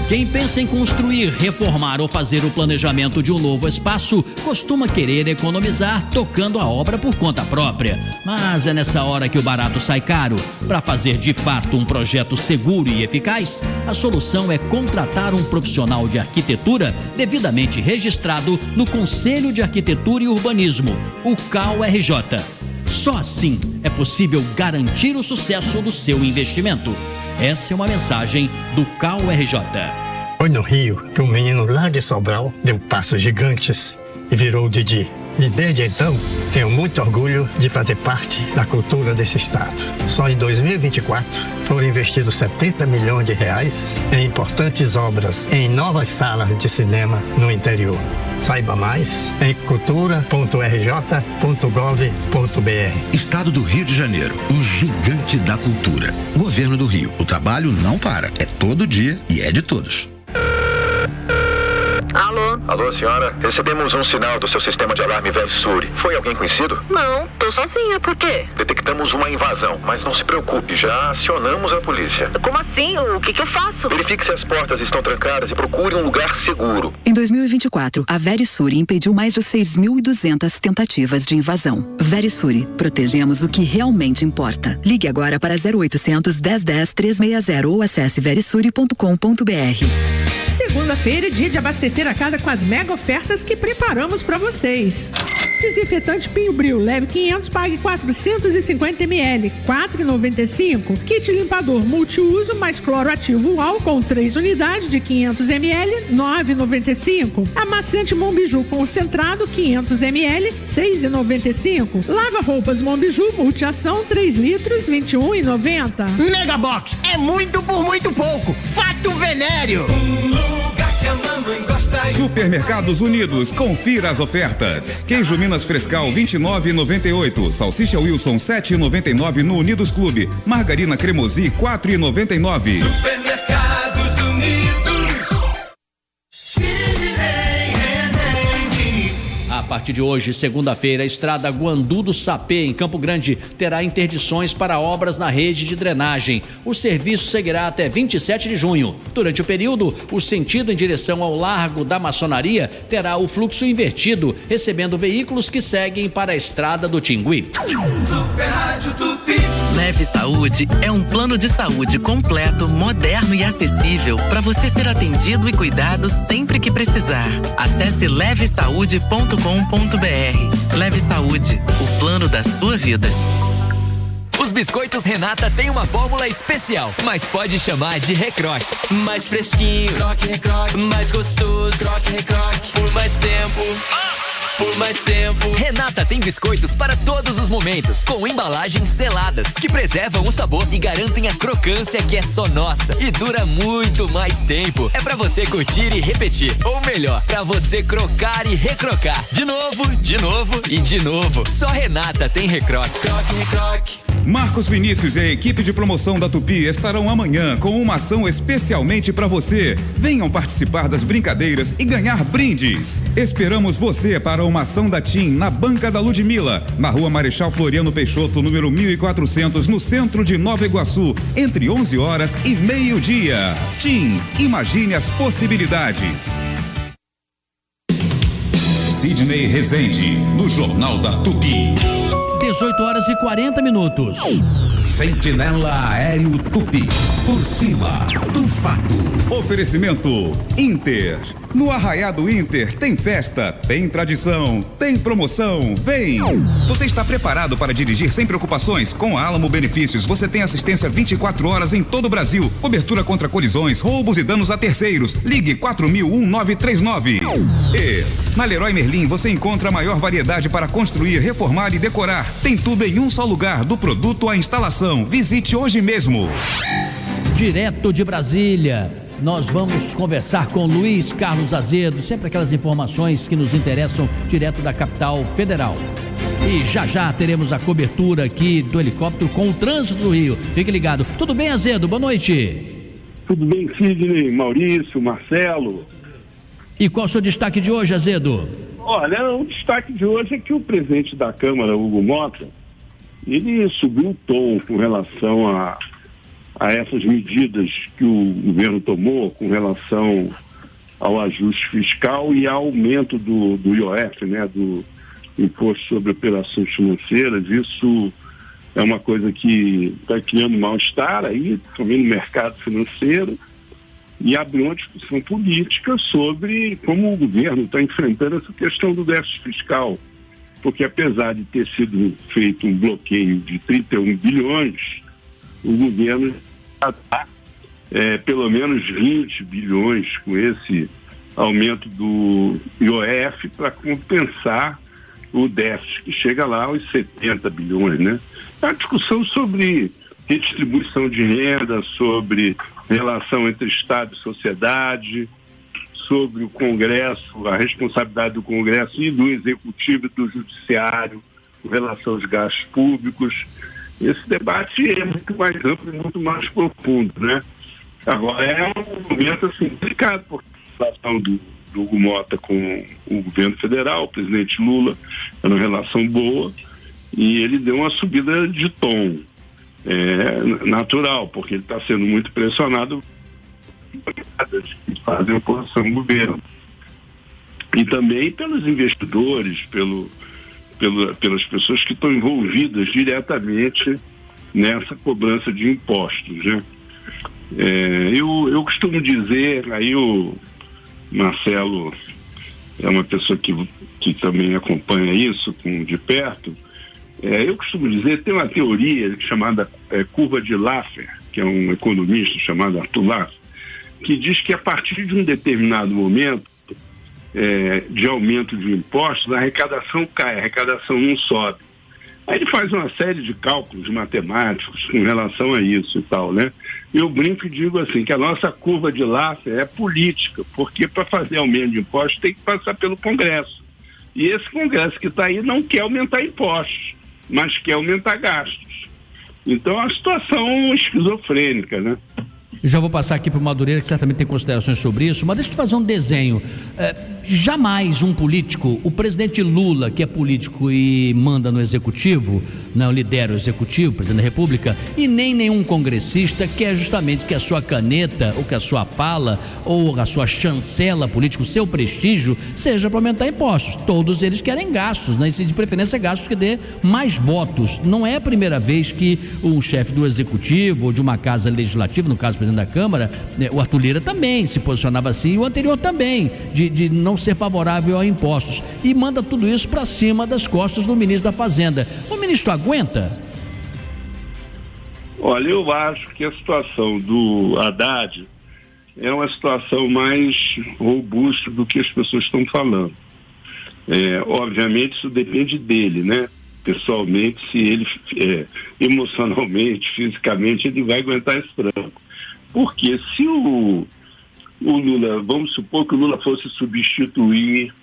Quem pensa em construir, reformar ou fazer o planejamento de um novo espaço costuma querer economizar tocando a obra por conta própria. Mas é nessa hora que o barato sai caro. Para fazer de fato um projeto seguro e eficaz, a solução é contratar um profissional de arquitetura devidamente registrado no Conselho de Arquitetura e Urbanismo, o CAU-RJ. Só assim é possível garantir o sucesso do seu investimento. Essa é uma mensagem do CAU-RJ. Foi no Rio que um menino lá de Sobral deu passos gigantes e virou o Didi. E desde então, tenho muito orgulho de fazer parte da cultura desse estado. Só em 2024 foram investidos 70 milhões de reais em importantes obras em novas salas de cinema no interior. Saiba mais em cultura.rj.gov.br. Estado do Rio de Janeiro, um gigante da cultura. Governo do Rio, o trabalho não para, é todo dia e é de todos. Alô? Alô, senhora. Recebemos um sinal do seu sistema de alarme Verisuri. Foi alguém conhecido? Não, tô sozinha. Por quê? Detectamos uma invasão, mas não se preocupe, já acionamos a polícia. Como assim? O que eu faço? Verifique se as portas estão trancadas e procure um lugar seguro. Em 2024, a Verisuri impediu mais de 6.200 tentativas de invasão. Verisuri, protegemos o que realmente importa. Ligue agora para 0800 1010 360 ou acesse verisuri.com.br. Segunda-feira é dia de abastecer a casa com as mega ofertas que preparamos para vocês. Desinfetante Pinho Bril, leve 500, pague 450 ml, 4,95. Kit limpador multiuso mais cloro ativo UAU com 3 unidades de 500 ml, 9,95. Amaciante Monbiju concentrado, 500 ml, 6,95. Lava roupas Monbiju multiação, 3 litros, 21,90. Megabox é muito por muito pouco. Fato Venério. Supermercados Unidos, confira as ofertas. Queijo Minas Frescal 29,98, salsicha Wilson 7,99 no Unidos Clube, margarina Cremosi 4,99. Supermercados Unidos. A partir de hoje, segunda-feira, a estrada Guandu do Sapê, em Campo Grande, terá interdições para obras na rede de drenagem. O serviço seguirá até 27 de junho. Durante o período, o sentido em direção ao Largo da Maçonaria terá o fluxo invertido, recebendo veículos que seguem para a estrada do Tingui. Super Rádio Tupi. Leve Saúde é um plano de saúde completo, moderno e acessível para você ser atendido e cuidado sempre que precisar. Acesse levesaude.com.br. Leve Saúde, o plano da sua vida. Os biscoitos Renata têm uma fórmula especial, mas pode chamar de recroque. Mais fresquinho, croque, recroque. Mais gostoso, croque, recroque. Por mais tempo. Por mais tempo. Renata tem biscoitos para todos os momentos, com embalagens seladas, que preservam o sabor e garantem a crocância que é só nossa e dura muito mais tempo. É pra você curtir e repetir, ou melhor, pra você crocar e recrocar. De novo e de novo. Só Renata tem recroque. Croque, recroque. Marcos Vinícius e a equipe de promoção da Tupi estarão amanhã com uma ação especialmente para você. Venham participar das brincadeiras e ganhar brindes. Esperamos você para uma ação da TIM na Banca da Ludmilla, na Rua Marechal Floriano Peixoto, número 1400, no centro de Nova Iguaçu, entre 11 horas e meio-dia. TIM, imagine as possibilidades. Sidney Rezende, no Jornal da Tupi. 18 horas e 40 minutos. Sentinela Aéreo Tupi, por cima do fato. Oferecimento Inter. No Arraiado Inter tem festa, tem tradição, tem promoção, vem! Você está preparado para dirigir sem preocupações? Com a Alamo Benefícios, você tem assistência 24 horas em todo o Brasil. Cobertura contra colisões, roubos e danos a terceiros. Ligue 4000-1939. E na Leroy Merlin você encontra a maior variedade para construir, reformar e decorar. Tem tudo em um só lugar, do produto à instalação. Visite hoje mesmo. Direto de Brasília, nós vamos conversar com Luiz Carlos Azedo, sempre aquelas informações que nos interessam direto da capital federal. E já teremos a cobertura aqui do helicóptero com o trânsito do Rio. Fique ligado. Tudo bem, Azedo? Boa noite. Tudo bem, Sidney, Maurício, Marcelo. E qual é o seu destaque de hoje, Azedo? Olha, o destaque de hoje é que o presidente da Câmara, Hugo Mota, ele subiu o tom com relação a essas medidas que o governo tomou com relação ao ajuste fiscal e ao aumento do IOF, né, do Imposto sobre Operações Financeiras. Isso é uma coisa que está criando mal-estar aí, também no mercado financeiro, e abriu uma discussão política sobre como o governo está enfrentando essa questão do déficit fiscal, porque apesar de ter sido feito um bloqueio de 31 bilhões, o governo está pelo menos 20 bilhões com esse aumento do IOF para compensar o déficit, que chega lá aos 70 bilhões, né? É uma discussão sobre redistribuição de renda, sobre relação entre Estado e sociedade, sobre o Congresso, a responsabilidade do Congresso e do Executivo e do Judiciário com relação aos gastos públicos. Esse debate é muito mais amplo e muito mais profundo, né? Agora, é um momento assim, delicado, porque a relação do Hugo Mota com o governo federal, o presidente Lula, era uma relação boa, e ele deu uma subida de tom natural, porque ele está sendo muito pressionado que fazem oposição ao governo. E também pelos investidores, pelas pessoas que estão envolvidas diretamente nessa cobrança de impostos, né? Eu costumo dizer, aí o Marcelo é uma pessoa que também acompanha isso de perto, eu costumo dizer, tem uma teoria chamada curva de Laffer, que é um economista chamado Arthur Laffer, que diz que a partir de um determinado momento de aumento de impostos, a arrecadação cai, a arrecadação não sobe. Aí ele faz uma série de cálculos matemáticos com relação a isso e tal, né? Eu brinco e digo assim, que a nossa curva de Laffer é política, porque para fazer aumento de impostos tem que passar pelo Congresso. E esse Congresso que está aí não quer aumentar impostos, mas quer aumentar gastos. Então é uma situação esquizofrênica, né? Eu já vou passar aqui para o Madureira, que certamente tem considerações sobre isso, mas deixa eu te fazer um desenho. Jamais um político, o presidente Lula, que é político e manda no executivo, não lidera o executivo, presidente da República, e nem nenhum congressista quer justamente que a sua caneta, ou que a sua fala, ou a sua chancela política, o seu prestígio, seja para aumentar impostos. Todos eles querem gastos, né? E de preferência gastos que dê mais votos. Não é a primeira vez que um chefe do executivo ou de uma casa legislativa, no caso o presidente da Câmara, o Arthur Lira também se posicionava assim, e o anterior também, de não ser favorável a impostos, e manda tudo isso para cima das costas do ministro da Fazenda. O ministro aguenta? Olha, eu acho que a situação do Haddad é uma situação mais robusta do que as pessoas estão falando. Obviamente isso depende dele, né? Pessoalmente, se ele emocionalmente, fisicamente, ele vai aguentar esse tranco. Porque se o Lula, vamos supor que o Lula fosse substituir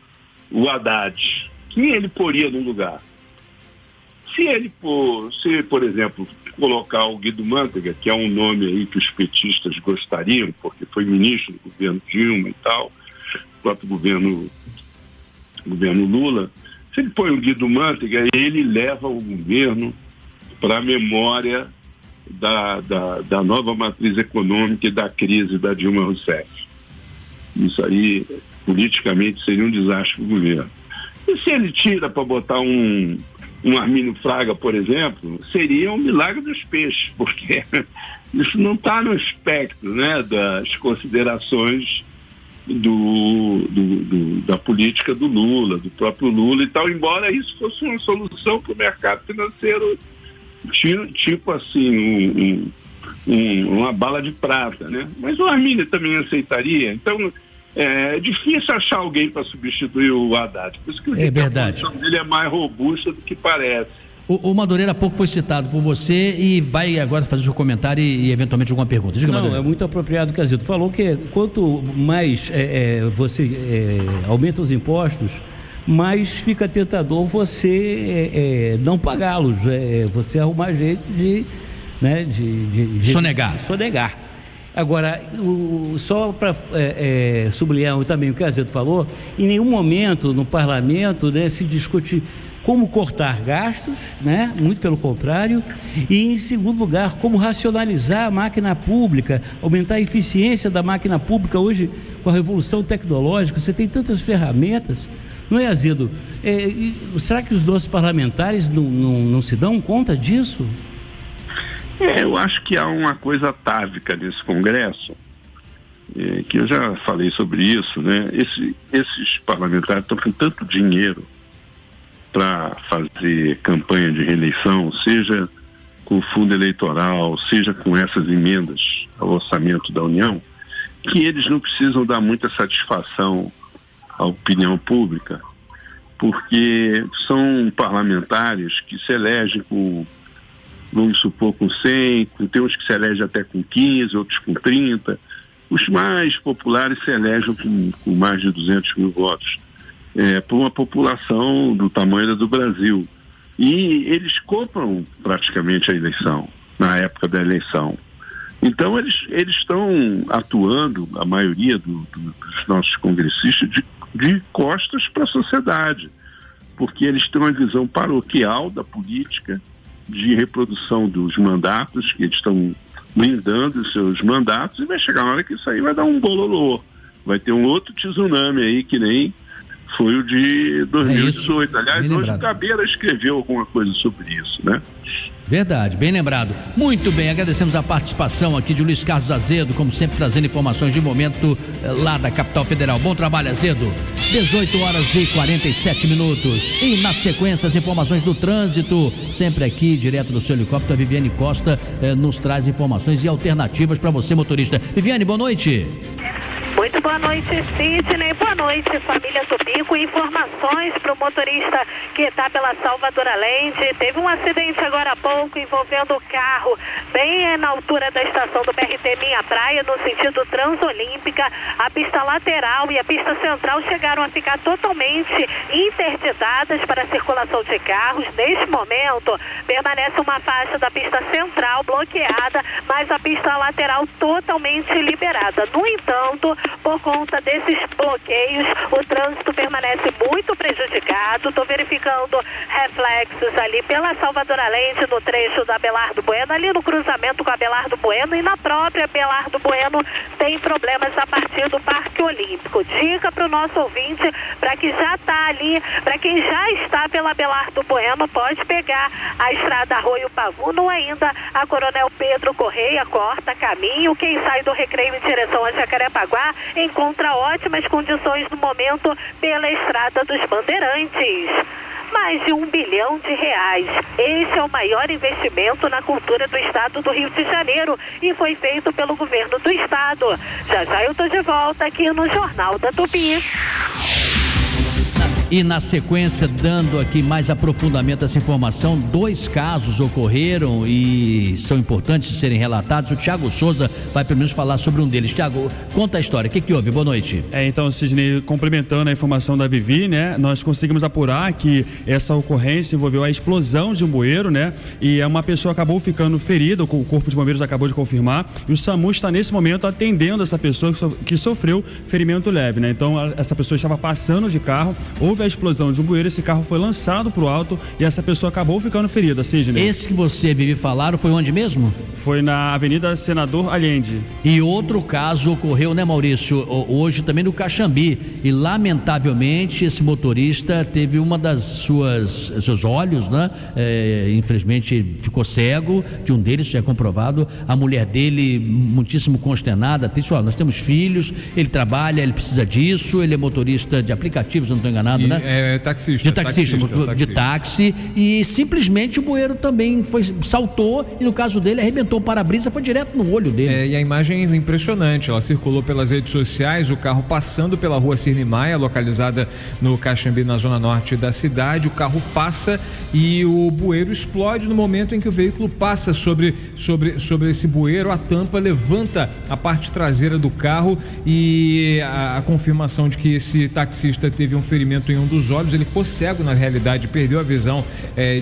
o Haddad, quem ele poria no lugar? Se, por exemplo, colocar o Guido Mantega, que é um nome aí que os petistas gostariam, porque foi ministro do governo Dilma e tal, o próprio governo Lula, se ele põe o Guido Mantega, ele leva o governo para a memória da nova matriz econômica e da crise da Dilma Rousseff. Isso aí, politicamente, seria um desastre para o governo. E se ele tira para botar um Armínio Fraga, por exemplo, seria um milagre dos peixes, porque isso não está no espectro, né, das considerações da política do Lula, do próprio Lula e tal, embora isso fosse uma solução para o mercado financeiro, tipo assim, uma bala de prata, né? Mas o Armínio também aceitaria. Então, é difícil achar alguém para substituir o Haddad. Por isso que a posição dele é mais robusta do que parece. O Madureira há pouco foi citado por você e vai agora fazer o seu comentário e eventualmente alguma pergunta. Diga, não, Madureira. É muito apropriado o que a Zito falou, que quanto mais você aumenta os impostos, mais fica tentador você não pagá-los, você arrumar jeito de sonegar. Agora, só para sublinhar também o que a Zito falou, em nenhum momento no parlamento, né, se discute como cortar gastos, né? Muito pelo contrário, e em segundo lugar, como racionalizar a máquina pública, aumentar a eficiência da máquina pública. Hoje, com a revolução tecnológica, você tem tantas ferramentas, não é, Azedo? Será que os nossos parlamentares não se dão conta disso? Eu acho que há uma coisa atávica nesse Congresso, que eu já falei sobre isso, né? Esses parlamentares estão com tanto dinheiro para fazer campanha de reeleição, seja com o fundo eleitoral, seja com essas emendas ao orçamento da União, que eles não precisam dar muita satisfação à opinião pública, porque são parlamentares que se elegem com, vamos supor, com 100, tem uns que se elegem até com 15, outros com 30. Os mais populares se elegem com mais de 200 mil votos, por uma população do tamanho do Brasil. E eles compram praticamente a eleição, na época da eleição. Então eles estão atuando, a maioria dos nossos congressistas, de costas para a sociedade, porque eles têm uma visão paroquial da política, de reprodução dos mandatos, que eles estão blindando os seus mandatos, e vai chegar uma hora que isso aí vai dar um bololô. Vai ter um outro tsunami aí, que nem foi o de 2018. Aliás, hoje o Gabeira escreveu alguma coisa sobre isso, né? Verdade, bem lembrado. Muito bem, agradecemos a participação aqui de Luiz Carlos Azedo, como sempre trazendo informações de momento lá da capital federal. Bom trabalho, Azedo. 18h47. E na sequência as informações do trânsito, sempre aqui direto do seu helicóptero, a Viviane Costa nos traz informações e alternativas para você, motorista. Viviane, boa noite. Muito boa noite, Sidney. Boa noite, família Tupico. Informações para o motorista que está pela Salvador Allende. Teve um acidente agora há pouco envolvendo o carro bem na altura da estação do BRT Minha Praia, no sentido Transolímpica. A pista lateral e a pista central chegaram a ficar totalmente interditadas para a circulação de carros. Neste momento, permanece uma faixa da pista central bloqueada, mas a pista lateral totalmente liberada. No entanto, por conta desses bloqueios, o trânsito permanece muito prejudicado. Estou verificando reflexos ali pela Salvador Allende, no trecho da Abelardo Bueno, ali no cruzamento com a Abelardo Bueno, e na própria Abelardo Bueno tem problemas a partir do Parque Olímpico. Dica para o nosso ouvinte, para que já está ali, para quem já está pela Abelardo Bueno, pode pegar a estrada Arroio Pavuno ou ainda a Coronel Pedro Correia, corta caminho. Quem sai do Recreio em direção a Jacarepaguá encontra ótimas condições no momento pela Estrada dos Bandeirantes. Mais de R$1 bilhão. Este é o maior investimento na cultura do estado do Rio de Janeiro e foi feito pelo governo do estado. Já eu estou de volta aqui no Jornal da Tupi. E na sequência, dando aqui mais aprofundamento a essa informação, 2 casos ocorreram e são importantes de serem relatados. O Thiago Souza vai pelo menos falar sobre um deles. Thiago, conta a história, o que houve? Boa noite. Então, Sidney, complementando a informação da Vivi, né, nós conseguimos apurar que essa ocorrência envolveu a explosão de um bueiro, né, e uma pessoa acabou ficando ferida, o Corpo de Bombeiros acabou de confirmar, e o SAMU está nesse momento atendendo essa pessoa que sofreu ferimento leve, né. Então, essa pessoa estava passando de carro, houve a explosão de um bueiro, esse carro foi lançado para o alto e essa pessoa acabou ficando ferida. Sidney. Esse que você vive falaram foi onde mesmo? Foi na Avenida Senador Allende. E outro caso ocorreu, né, Maurício, hoje também no Caxambi, e lamentavelmente esse motorista teve uma das seus olhos, né, infelizmente ficou cego, de um deles já é comprovado, a mulher dele muitíssimo consternada, disse, nós temos filhos, ele trabalha, ele precisa disso, ele é motorista de aplicativos, não estou enganado, né? Taxista. De táxi, e simplesmente o bueiro também saltou e no caso dele arrebentou o para-brisa, foi direto no olho dele. E a imagem é impressionante, ela circulou pelas redes sociais, o carro passando pela rua Cirne Maia, localizada no Caxambi, na zona norte da cidade. O carro passa e o bueiro explode no momento em que o veículo passa sobre esse bueiro. A tampa levanta a parte traseira do carro e a confirmação de que esse taxista teve um ferimento em um dos olhos. Ele ficou cego, na realidade, perdeu a visão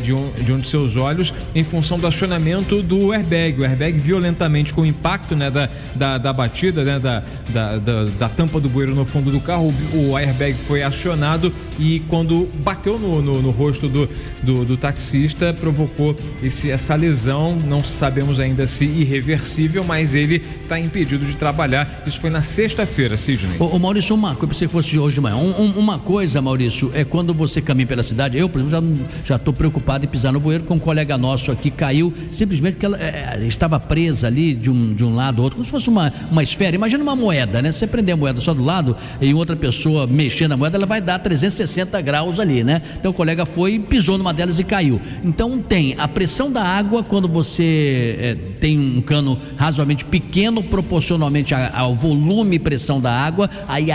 de um de seus olhos em função do acionamento do airbag. O airbag violentamente, com o impacto, né, da batida, né, da tampa do bueiro no fundo do carro, o airbag foi acionado e quando bateu no rosto do taxista, provocou essa lesão. Não sabemos ainda se irreversível, mas ele está impedido de trabalhar. Isso foi na sexta-feira, Sidney. Ô Maurício, uma coisa, eu pensei que fosse de hoje de manhã. Uma coisa, Maurício, é quando você caminha pela cidade, eu, por exemplo, já estou preocupado em pisar no bueiro, porque um colega nosso aqui caiu simplesmente porque ela estava presa ali de um lado ao outro, como se fosse uma esfera. Imagina uma moeda, né? Se você prender a moeda só do lado e outra pessoa mexer na moeda, ela vai dar 360 graus ali, né? Então o colega foi, pisou numa delas e caiu. Então tem a pressão da água quando você tem um cano razoavelmente pequeno proporcionalmente ao volume e pressão da água, aí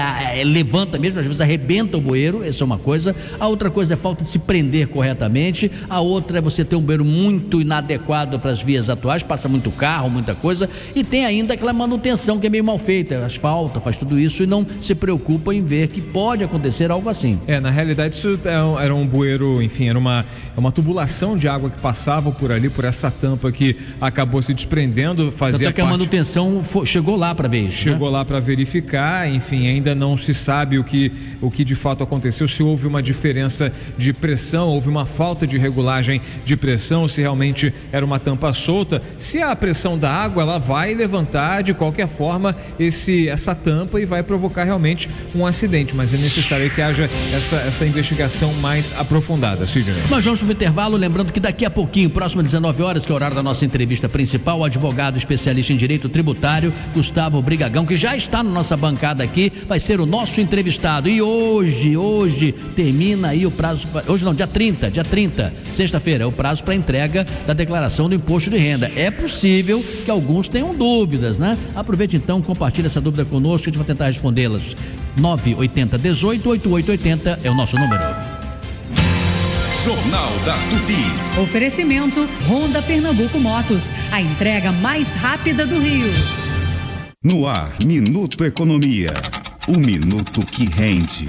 levanta mesmo, às vezes arrebenta o bueiro, Isso é uma coisa. A outra coisa é falta de se prender corretamente. A outra é você ter um bueiro muito inadequado para as vias atuais, passa muito carro, muita coisa. E tem ainda aquela manutenção que é meio mal feita, asfalta, faz tudo isso e não se preocupa em ver que pode acontecer algo assim. Na realidade isso era um bueiro, enfim, era uma tubulação de água que passava por ali, por essa tampa que acabou se desprendendo, fazia Até que a manutenção chegou lá para ver isso. Chegou lá para verificar, enfim, ainda não se sabe o que de fato aconteceu, se houve uma diferença de pressão, houve uma falta de regulagem de pressão, se realmente era uma tampa solta. Se a pressão da água, ela vai levantar de qualquer forma essa tampa e vai provocar realmente um acidente, mas é necessário que haja essa investigação mais aprofundada. Sidney. Nós vamos para o intervalo, lembrando que daqui a pouquinho, próximo às 19 horas, que é o horário da nossa entrevista principal, o advogado especialista em direito tributário, Gustavo Brigagão, que já está na nossa bancada aqui, vai ser o nosso entrevistado. E hoje termina aí o prazo, hoje não, dia 30, sexta-feira, é o prazo para entrega da declaração do imposto de renda. É possível que alguns tenham dúvidas, né? Aproveite então, compartilhe essa dúvida conosco, a gente vai tentar respondê-las. 980-18-8880 é o nosso número. Jornal da Tupi. Oferecimento Honda Pernambuco Motos, a entrega mais rápida do Rio. No ar, Minuto Economia. O minuto que rende.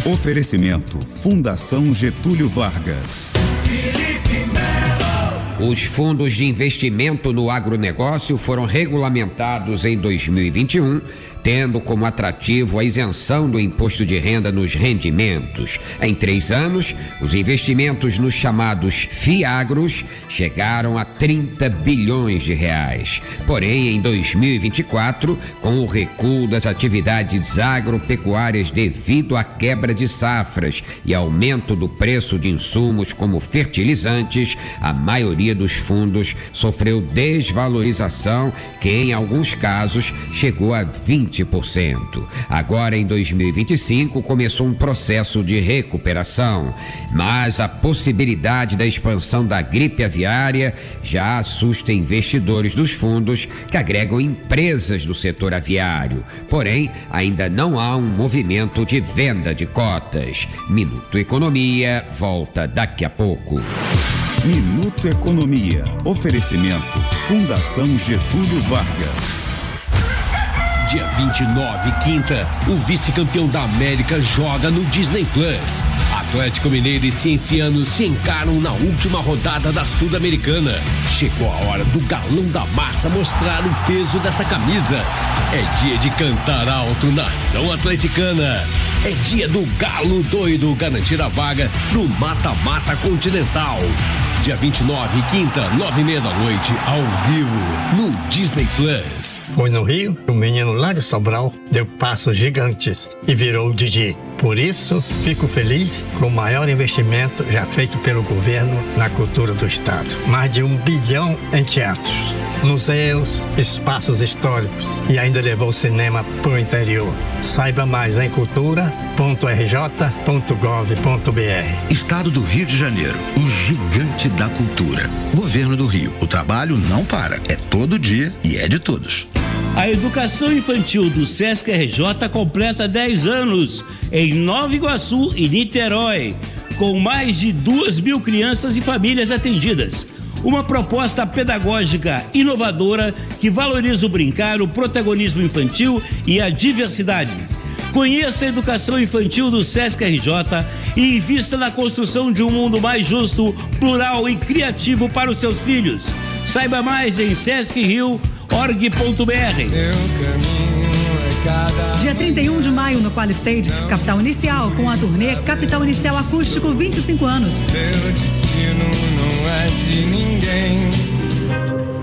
Oferecimento Fundação Getúlio Vargas. Os fundos de investimento no agronegócio foram regulamentados em 2021, tendo como atrativo a isenção do imposto de renda nos rendimentos. Em 3 anos, os investimentos nos chamados FIAGROS chegaram a 30 bilhões de reais. Porém, em 2024, com o recuo das atividades agropecuárias devido à quebra de safras e aumento do preço de insumos como fertilizantes, a maioria dos fundos sofreu desvalorização que, em alguns casos, chegou a 20%. Agora, em 2025, começou um processo de recuperação, mas a possibilidade da expansão da gripe aviária já assusta investidores dos fundos que agregam empresas do setor aviário. Porém, ainda não há um movimento de venda de cotas. Minuto Economia volta daqui a pouco. Minuto Economia. Oferecimento Fundação Getúlio Vargas. Dia 29, quinta, o vice-campeão da América joga no Disney Plus. Atlético Mineiro e Cienciano se encaram na última rodada da Sul-Americana. Chegou a hora do galão da massa mostrar o peso dessa camisa. É dia de cantar alto, nação atleticana. É dia do Galo Doido garantir a vaga pro mata-mata continental. Dia 29, quinta, 9h30 da noite, ao vivo, no Disney Plus. Foi no Rio, o menino lá de Sobral deu passos gigantes e virou o Didi. Por isso, fico feliz com o maior investimento já feito pelo governo na cultura do estado. Mais de 1 bilhão em teatros, museus, espaços históricos e ainda levou o cinema para o interior. Saiba mais em cultura.rj.gov.br. Estado do Rio de Janeiro, o gigante da cultura. Governo do Rio, o trabalho não para, é todo dia e é de todos. A educação infantil do Sesc RJ completa 10 anos em Nova Iguaçu e Niterói, com mais de 2.000 crianças e famílias atendidas. Uma proposta pedagógica inovadora que valoriza o brincar, o protagonismo infantil e a diversidade. Conheça a educação infantil do Sesc RJ e invista na construção de um mundo mais justo, plural e criativo para os seus filhos. Saiba mais em sescrio.org.br. Dia 31 de maio no Qualistage, Capital Inicial, com a turnê Capital Inicial Acústico 25 anos. Meu destino não é de ninguém.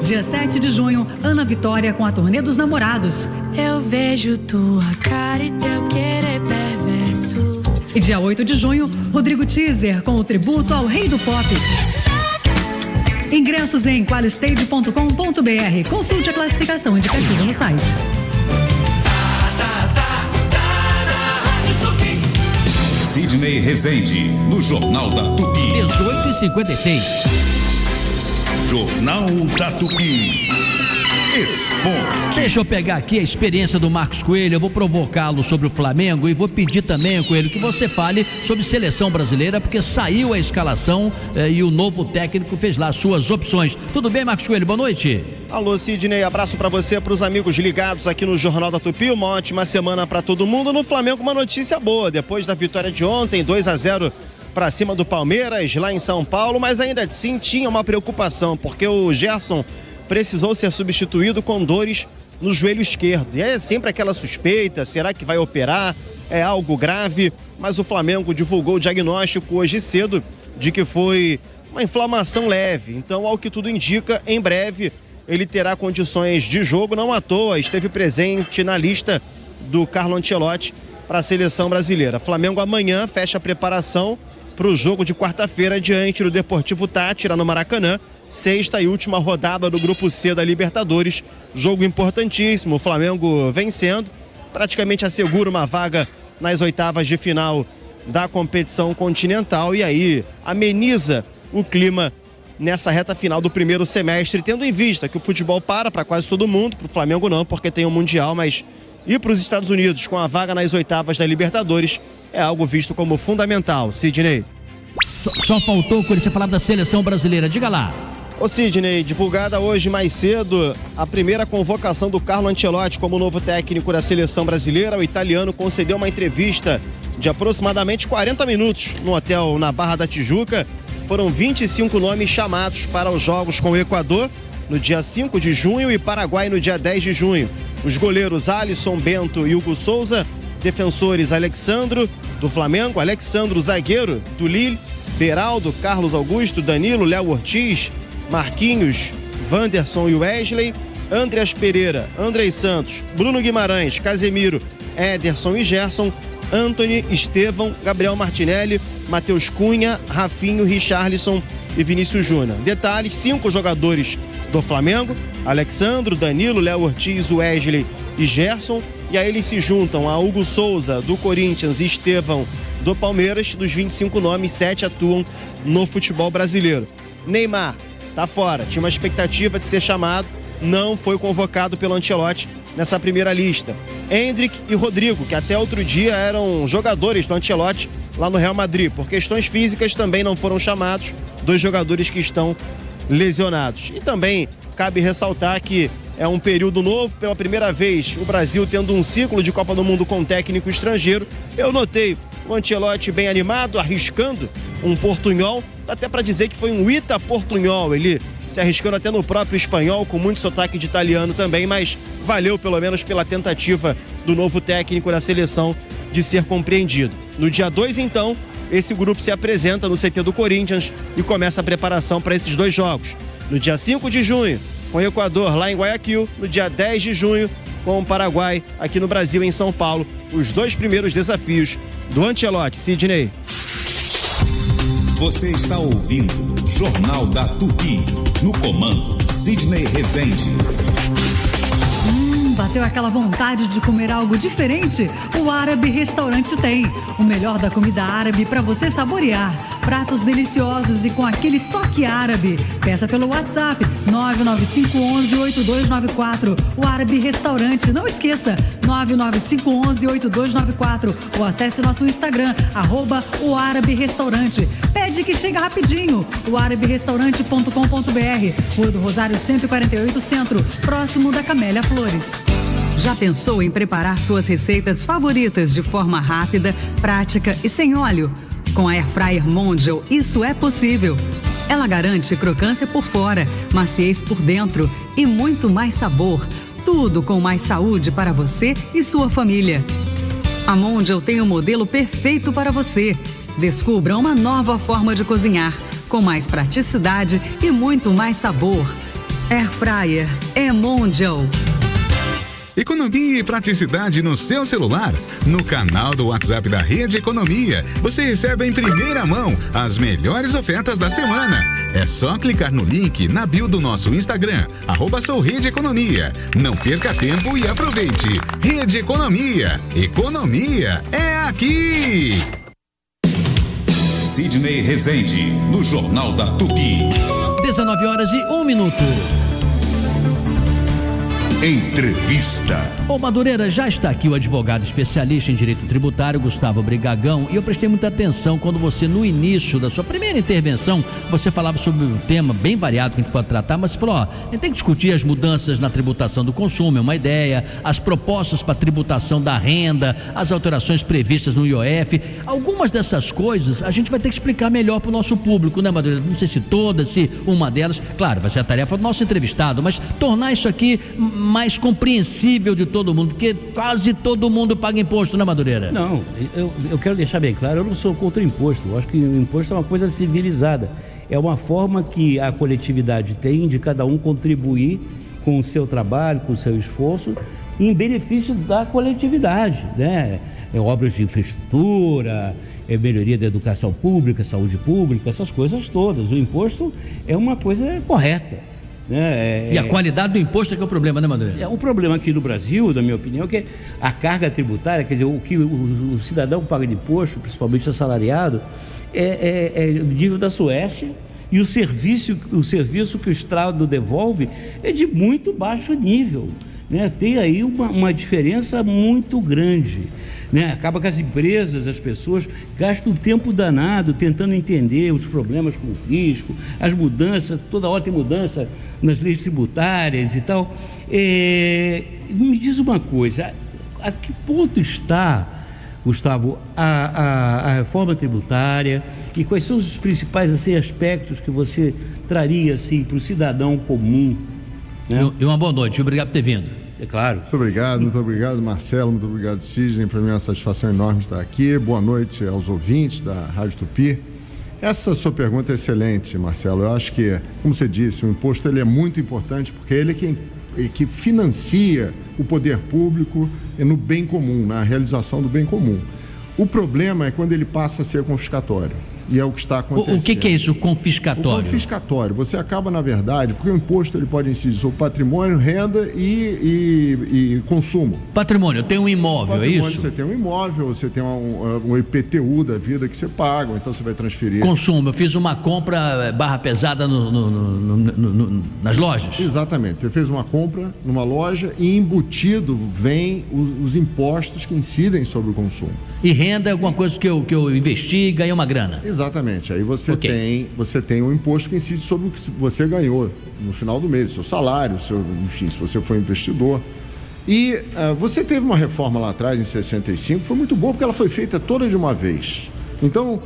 Dia 7 de junho, Ana Vitória com a turnê dos namorados. Eu vejo tua cara e teu querer perverso. E dia 8 de junho, Rodrigo Teaser com o tributo ao rei do pop. Ingressos em qualistage.com.br. Consulte a classificação indicativa no site. Sidney Rezende, no Jornal da Tupi. 18h56. Jornal da Tupi. Esporte. Deixa eu pegar aqui a experiência do Marcos Coelho, eu vou provocá-lo sobre o Flamengo e vou pedir também, Coelho, que você fale sobre seleção brasileira, porque saiu a escalação e o novo técnico fez lá as suas opções. Tudo bem, Marcos Coelho? Boa noite. Alô, Sidney, abraço pra você, pros amigos ligados aqui no Jornal da Tupi, uma ótima semana pra todo mundo. No Flamengo, uma notícia boa, depois da vitória de ontem, 2-0 pra cima do Palmeiras, lá em São Paulo, mas ainda assim tinha uma preocupação, porque o Gerson precisou ser substituído com dores no joelho esquerdo. E é sempre aquela suspeita, será que vai operar? É algo grave? Mas o Flamengo divulgou o diagnóstico hoje cedo de que foi uma inflamação leve. Então, ao que tudo indica, em breve ele terá condições de jogo. Não à toa, esteve presente na lista do Carlo Ancelotti para a seleção brasileira. Flamengo amanhã fecha a preparação para o jogo de quarta-feira diante do Deportivo Táchira no Maracanã. Sexta e última rodada do Grupo C da Libertadores. Jogo importantíssimo, o Flamengo vencendo, praticamente assegura uma vaga nas oitavas de final da competição continental e aí ameniza o clima nessa reta final do primeiro semestre, tendo em vista que o futebol para quase todo mundo, para o Flamengo não, porque tem o Mundial, mas ir para os Estados Unidos com a vaga nas oitavas da Libertadores é algo visto como fundamental. Sidney. Só faltou, quando você falar da seleção brasileira, diga lá. Ô Sidney, divulgada hoje mais cedo a primeira convocação do Carlo Ancelotti como novo técnico da seleção brasileira. O italiano concedeu uma entrevista de aproximadamente 40 minutos no hotel na Barra da Tijuca. Foram 25 nomes chamados para os jogos com o Equador no dia 5 de junho e Paraguai no dia 10 de junho. Os goleiros Alisson, Bento e Hugo Souza, defensores Alexandro do Flamengo, Alexandro zagueiro do Lille, Beraldo, Carlos Augusto, Danilo, Léo Ortiz, Marquinhos, Wanderson e Wesley, Andreas Pereira, Andrei Santos, Bruno Guimarães, Casemiro, Ederson e Gerson, Antony, Estevão, Gabriel Martinelli, Matheus Cunha, Rafinho, Richarlison e Vinícius Júnior. Detalhes, 5 jogadores do Flamengo, Alexandro, Danilo, Léo Ortiz, Wesley e Gerson, e aí eles se juntam a Hugo Souza do Corinthians e Estevão do Palmeiras. Dos 25 nomes, 7 atuam no futebol brasileiro. Neymar tá fora, tinha uma expectativa de ser chamado, não foi convocado pelo Ancelotti nessa primeira lista. Endrick e Rodrigo, que até outro dia eram jogadores do Ancelotti lá no Real Madrid, por questões físicas também não foram chamados, 2 jogadores que estão lesionados. E também cabe ressaltar que é um período novo, pela primeira vez o Brasil tendo um ciclo de Copa do Mundo com técnico estrangeiro. Eu notei o Ancelotti bem animado, arriscando um portunhol, até para dizer que foi um Ita portunhol, ele se arriscando até no próprio espanhol, com muito sotaque de italiano também, mas valeu pelo menos pela tentativa do novo técnico da seleção de ser compreendido. No dia 2, então, esse grupo se apresenta no CT do Corinthians e começa a preparação para esses 2 jogos. No dia 5 de junho, com o Equador lá em Guayaquil, no dia 10 de junho, com o Paraguai aqui no Brasil, em São Paulo, os 2 primeiros desafios do Ancelotti. Sidney. Você está ouvindo Jornal da Tupi, no comando Sidney Rezende. Bateu aquela vontade de comer algo diferente? O Árabe Restaurante tem o melhor da comida árabe para você saborear. Pratos deliciosos e com aquele toque árabe. Peça pelo WhatsApp 995118294. O Árabe Restaurante. Não esqueça, 995118294. Ou acesse nosso Instagram, @o Árabe Restaurante. Pede que chega rapidinho. O araberestaurante.com.br. Rua do Rosário 148 Centro, próximo da Camélia Flores. Já pensou em preparar suas receitas favoritas de forma rápida, prática e sem óleo? Com a Airfryer Mondial, isso é possível. Ela garante crocância por fora, maciez por dentro e muito mais sabor. Tudo com mais saúde para você e sua família. A Mondial tem o modelo perfeito para você. Descubra uma nova forma de cozinhar, com mais praticidade e muito mais sabor. Airfryer é Mondial. Economia e praticidade no seu celular? No canal do WhatsApp da Rede Economia, você recebe em primeira mão as melhores ofertas da semana. É só clicar no link na bio do nosso Instagram, @souRedeEconomia. Não perca tempo e aproveite. Rede Economia. Economia é aqui! Sidney Rezende, no Jornal da Tupi. 19h01. Entrevista. Ô Madureira, já está aqui o advogado especialista em direito tributário, Gustavo Brigagão, e eu prestei muita atenção quando você, no início da sua primeira intervenção, você falava sobre um tema bem variado que a gente pode tratar, mas você falou, a gente tem que discutir as mudanças na tributação do consumo, é uma ideia, as propostas para tributação da renda, as alterações previstas no IOF, algumas dessas coisas a gente vai ter que explicar melhor para o nosso público, né, Madureira? Não sei se todas, se uma delas, claro, vai ser a tarefa do nosso entrevistado, mas tornar isso aqui mais compreensível de todo mundo, porque quase todo mundo paga imposto, né, Madureira? Não, eu quero deixar bem claro, eu não sou contra o imposto, eu acho que o imposto é uma coisa civilizada, é uma forma que a coletividade tem de cada um contribuir com o seu trabalho, com o seu esforço, em benefício da coletividade, né? Obras de infraestrutura, melhoria da educação pública, saúde pública, essas coisas todas. O imposto é uma coisa correta. E a qualidade do imposto é que é o problema, né, Madureira? O problema aqui no Brasil, na minha opinião, é que a carga tributária, quer dizer, o que o cidadão paga de imposto, principalmente o assalariado, é do nível da Suécia, e o serviço que o Estado devolve é de muito baixo nível, né? Tem aí uma diferença muito grande, né? Acaba que as empresas, as pessoas gastam um tempo danado tentando entender os problemas com o fisco, as mudanças, toda hora tem mudança nas leis tributárias e tal. Me diz uma coisa, a que ponto está, Gustavo, a reforma tributária e quais são os principais assim, aspectos que você traria assim, para o cidadão comum? Né? E uma boa noite, obrigado por ter vindo. É claro. Muito obrigado, Marcelo, muito obrigado, Sidney. Para mim é uma satisfação enorme estar aqui. Boa noite aos ouvintes da Rádio Tupi. Essa sua pergunta é excelente, Marcelo. Eu acho que, como você disse, o imposto ele é muito importante porque ele é que financia o poder público no bem comum, na realização do bem comum. O problema é quando ele passa a ser confiscatório. E é o que está acontecendo. O que é isso, confiscatório? O confiscatório, você acaba, na verdade, porque o imposto ele pode incidir sobre patrimônio, renda e consumo. Patrimônio, eu tenho um imóvel, é isso? Você tem um imóvel, você tem um IPTU da vida que você paga, então você vai transferir. Consumo, eu fiz uma compra barra pesada nas lojas. Exatamente, você fez uma compra numa loja e embutido vem os impostos que incidem sobre o consumo. E renda é alguma coisa que eu investi e ganhei uma grana. Exatamente, aí você tem um imposto que incide sobre o que você ganhou no final do mês, seu salário, enfim, se você for investidor. E você teve uma reforma lá atrás, em 65, foi muito boa porque ela foi feita toda de uma vez. Então,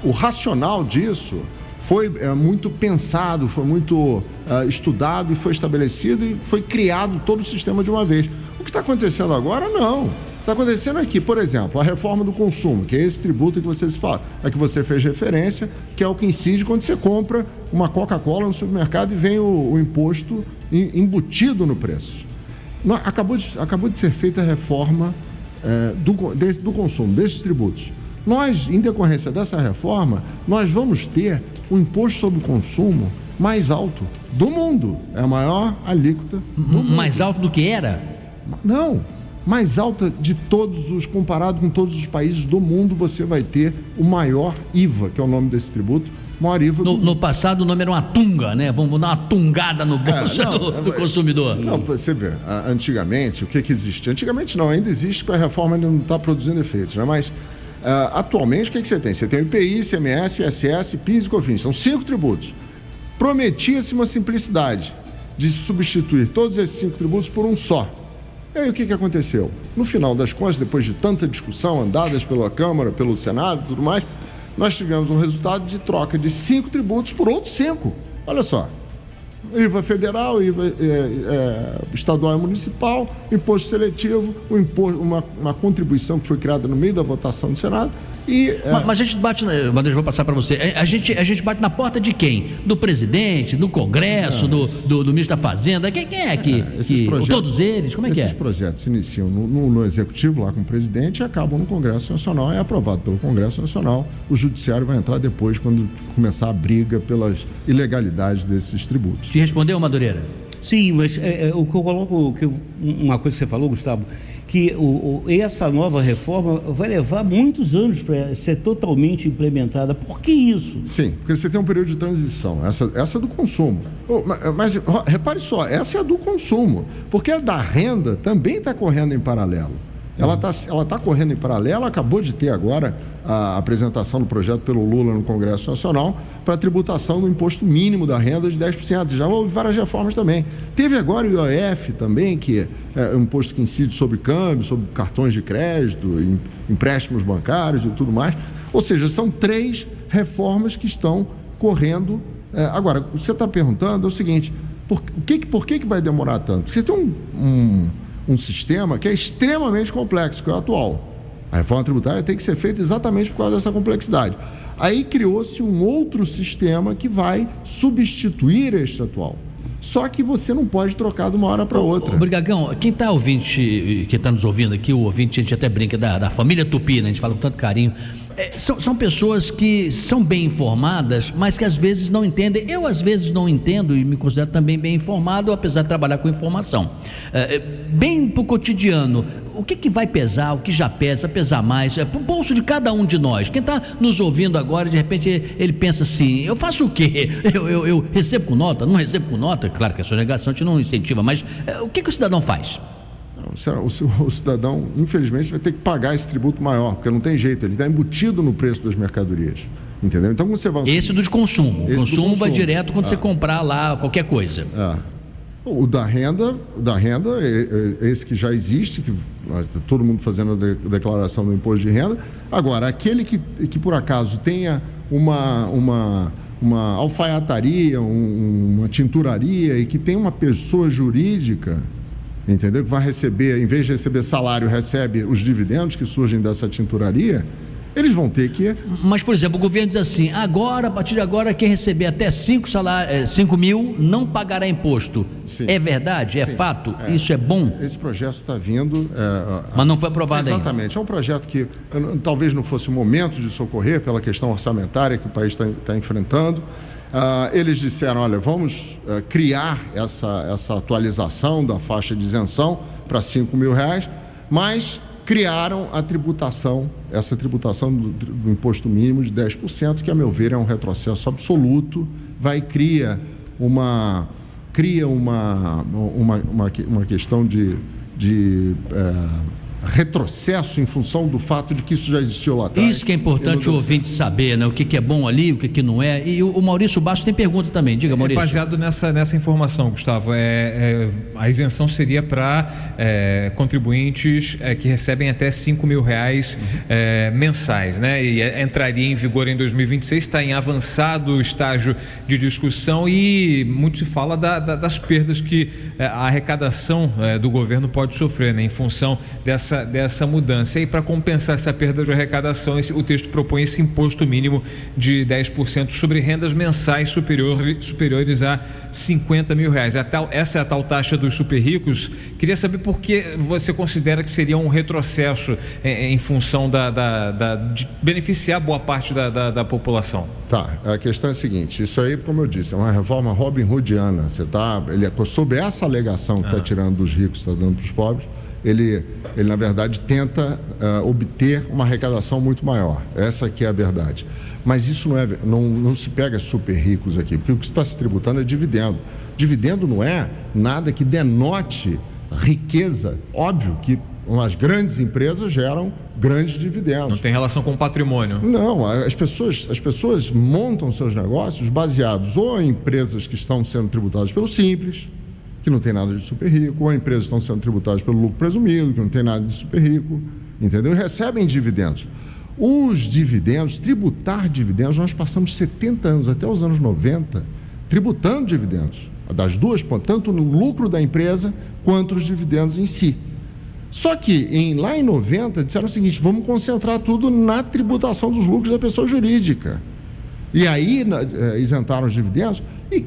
o racional disso foi muito pensado, foi muito estudado e foi estabelecido e foi criado todo o sistema de uma vez. O que está acontecendo agora, não. Está acontecendo aqui, por exemplo, a reforma do consumo, que é esse tributo que você fez referência, que é o que incide quando você compra uma Coca-Cola no supermercado e vem o imposto embutido no preço. Acabou de ser feita a reforma do consumo, desses tributos. Nós, em decorrência dessa reforma, nós vamos ter o imposto sobre o consumo mais alto do mundo. É a maior alíquota do mundo. Mais alto do que era? Não. Mais alta de comparado com todos os países do mundo, você vai ter o maior IVA, que é o nome desse tributo, maior IVA no passado o nome era uma tunga, né? Vamos dar uma tungada no bolso do consumidor. Não, você vê, antigamente, o que existia? Antigamente não, ainda existe, porque a reforma ainda não está produzindo efeitos, né? Mas atualmente o que você tem? Você tem o IPI, ICMS, ISS, PIS e COFINS, são 5 tributos. Prometia-se uma simplicidade de substituir todos esses 5 tributos por um só. E aí o que aconteceu? No final das contas, depois de tanta discussão, andadas pela Câmara, pelo Senado e tudo mais, nós tivemos um resultado de troca de 5 tributos por outros 5. Olha só, IVA federal, IVA estadual e municipal, imposto seletivo, uma contribuição que foi criada no meio da votação do Senado. Mas a gente bate, Madeira, vou passar para você, a gente bate na porta de quem? Do presidente, do Congresso, do ministro da Fazenda, quem é que todos eles, como é que é? Esses projetos se iniciam no Executivo, lá com o presidente, e acabam no Congresso Nacional, é aprovado pelo Congresso Nacional, o Judiciário vai entrar depois, quando começar a briga pelas ilegalidades desses tributos. Te respondeu, Madureira? Sim, mas o que eu coloco, uma coisa que você falou, Gustavo, que essa nova reforma vai levar muitos anos para ser totalmente implementada. Por que isso? Sim, porque você tem um período de transição. Essa é do consumo. Mas repare só, essa é a do consumo, porque a da renda também está correndo em paralelo. Ela está correndo em paralelo, acabou de ter agora a apresentação do projeto pelo Lula no Congresso Nacional para a tributação do imposto mínimo da renda de 10%. Já houve várias reformas também. Teve agora o IOF também, que é um imposto que incide sobre câmbio, sobre cartões de crédito, empréstimos bancários e tudo mais. Ou seja, são 3 reformas que estão correndo. Agora, o que você está perguntando é o seguinte, por que vai demorar tanto? Você tem um sistema que é extremamente complexo, que é o atual. A reforma tributária tem que ser feita exatamente por causa dessa complexidade. Aí criou-se um outro sistema que vai substituir este atual. Só que você não pode trocar de uma hora para outra. Brigagão, quem está nos ouvindo aqui, o ouvinte, a gente até brinca da família Tupi, né? A gente fala com tanto carinho. São pessoas que são bem informadas, mas que às vezes não entendem. Eu às vezes não entendo e me considero também bem informado, apesar de trabalhar com informação. Bem para o cotidiano, o que vai pesar, o que já pesa, vai pesar mais, para o bolso de cada um de nós. Quem está nos ouvindo agora, de repente ele pensa assim, eu faço o quê? Eu recebo com nota? Não recebo com nota? Claro que a sonegação a gente não incentiva, mas o que o cidadão faz? O cidadão, infelizmente, vai ter que pagar esse tributo maior, porque não tem jeito, ele está embutido no preço das mercadorias. Entendeu? Então, você vai... Esse do de consumo. O consumo vai direto quando você comprar lá qualquer coisa. O da renda, esse que já existe, que todo mundo fazendo a declaração do imposto de renda. Agora, aquele que por acaso tenha uma alfaiataria, uma tinturaria e que tem uma pessoa jurídica, entendeu? Que vai receber, em vez de receber salário, recebe os dividendos que surgem dessa tinturaria, eles vão ter que... Mas, por exemplo, o governo diz assim, a partir de agora, quem receber até 5 mil não pagará imposto. Sim. É verdade? É fato? Isso é bom? Esse projeto está vindo... Mas não foi aprovado ainda. Exatamente. É um projeto que talvez não fosse o momento de socorrer pela questão orçamentária que o país está enfrentando. Eles disseram, olha, vamos criar essa atualização da faixa de isenção para R$5 mil, mas criaram essa tributação do imposto mínimo de 10%, que, a meu ver, é um retrocesso absoluto, cria uma questão de retrocesso em função do fato de que isso já existiu lá atrás. Isso que é importante o ouvinte saber, né? O que é bom ali, o que não é. E o Maurício Bastos tem pergunta também. Diga, Maurício. Baseado nessa informação, Gustavo, a isenção seria para contribuintes que recebem até R$5 mil mensais, né? E entraria em vigor em 2026, está em avançado estágio de discussão e muito se fala das perdas que a arrecadação do governo pode sofrer, né? Em função dessa mudança. E para compensar essa perda de arrecadação, o texto propõe esse imposto mínimo de 10% sobre rendas mensais superiores a R$50 mil. Essa é a tal taxa dos super ricos. Queria saber por que você considera que seria um retrocesso em função de beneficiar boa parte da população. Tá, a questão é a seguinte, isso aí, como eu disse, é uma reforma Robin Hoodiana. Ele sob essa alegação que está tirando dos ricos, está dando para os pobres. Ele, na verdade, tenta obter uma arrecadação muito maior. Essa aqui é a verdade. Mas isso não se pega super ricos aqui, porque o que está se tributando é dividendo. Dividendo não é nada que denote riqueza. Óbvio que as grandes empresas geram grandes dividendos. Não tem relação com o patrimônio. Não, as pessoas montam seus negócios baseados ou em empresas que estão sendo tributadas pelo Simples, que não tem nada de super rico, ou empresas estão sendo tributadas pelo lucro presumido, que não tem nada de super rico, entendeu? E recebem dividendos. Os dividendos, tributar dividendos, nós passamos 70 anos, até os anos 90, tributando dividendos, das duas pontas, tanto no lucro da empresa, quanto os dividendos em si. Só que, lá em 90, disseram o seguinte, vamos concentrar tudo na tributação dos lucros da pessoa jurídica. E aí isentaram os dividendos, e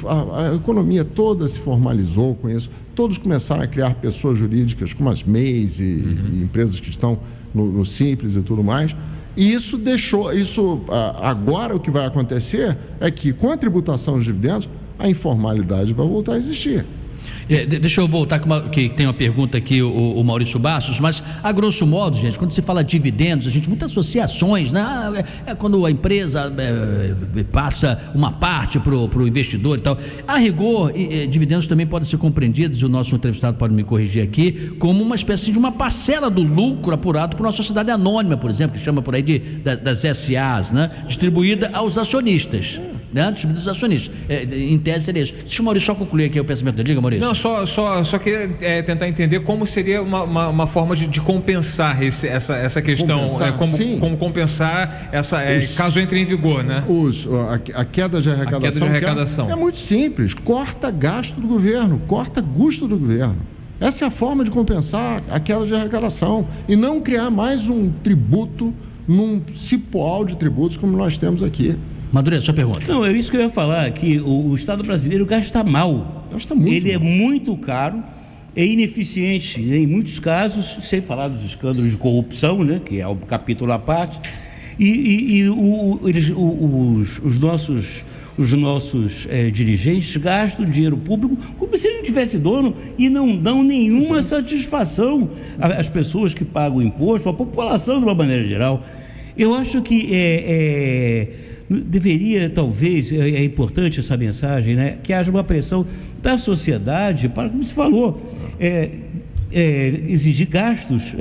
a economia toda se formalizou com isso, todos começaram a criar pessoas jurídicas como as MEIs e empresas que estão no Simples e tudo mais, e agora o que vai acontecer é que com a tributação dos dividendos, a informalidade vai voltar a existir. Deixa eu voltar, que tem uma pergunta aqui, o Maurício Bastos, mas a grosso modo, gente, quando se fala de dividendos, a gente, muitas associações, né? Quando a empresa passa uma parte para o investidor e tal. A rigor, dividendos também podem ser compreendidos, e o nosso entrevistado pode me corrigir aqui, como uma espécie de uma parcela do lucro apurado por uma sociedade anônima, por exemplo, que chama por aí das SAs, né? Distribuída aos acionistas. Né? Distribuídos aos acionistas. Em tese seria isso. Deixa o Maurício só concluir aqui o pensamento dele. Diga, Maurício. Não, só queria tentar entender como seria uma forma de compensar essa questão, como compensar caso entre em vigor, né? A queda de arrecadação. É muito simples, corta gasto do governo, corta custo do governo. Essa é a forma de compensar a queda de arrecadação e não criar mais um tributo num cipoal de tributos como nós temos aqui. Madureira, sua pergunta. Não, é isso que eu ia falar, que o Estado brasileiro gasta mal. Gasta muito. Ele é muito caro, é ineficiente em muitos casos, sem falar dos escândalos de corrupção, né, que é um capítulo à parte. Os nossos dirigentes gastam dinheiro público como se ele não tivesse dono e não dão nenhuma satisfação às pessoas que pagam imposto, à população de uma maneira geral. Eu acho que deveria, talvez, é importante essa mensagem, né, que haja uma pressão da sociedade para, como se falou, exigir gastos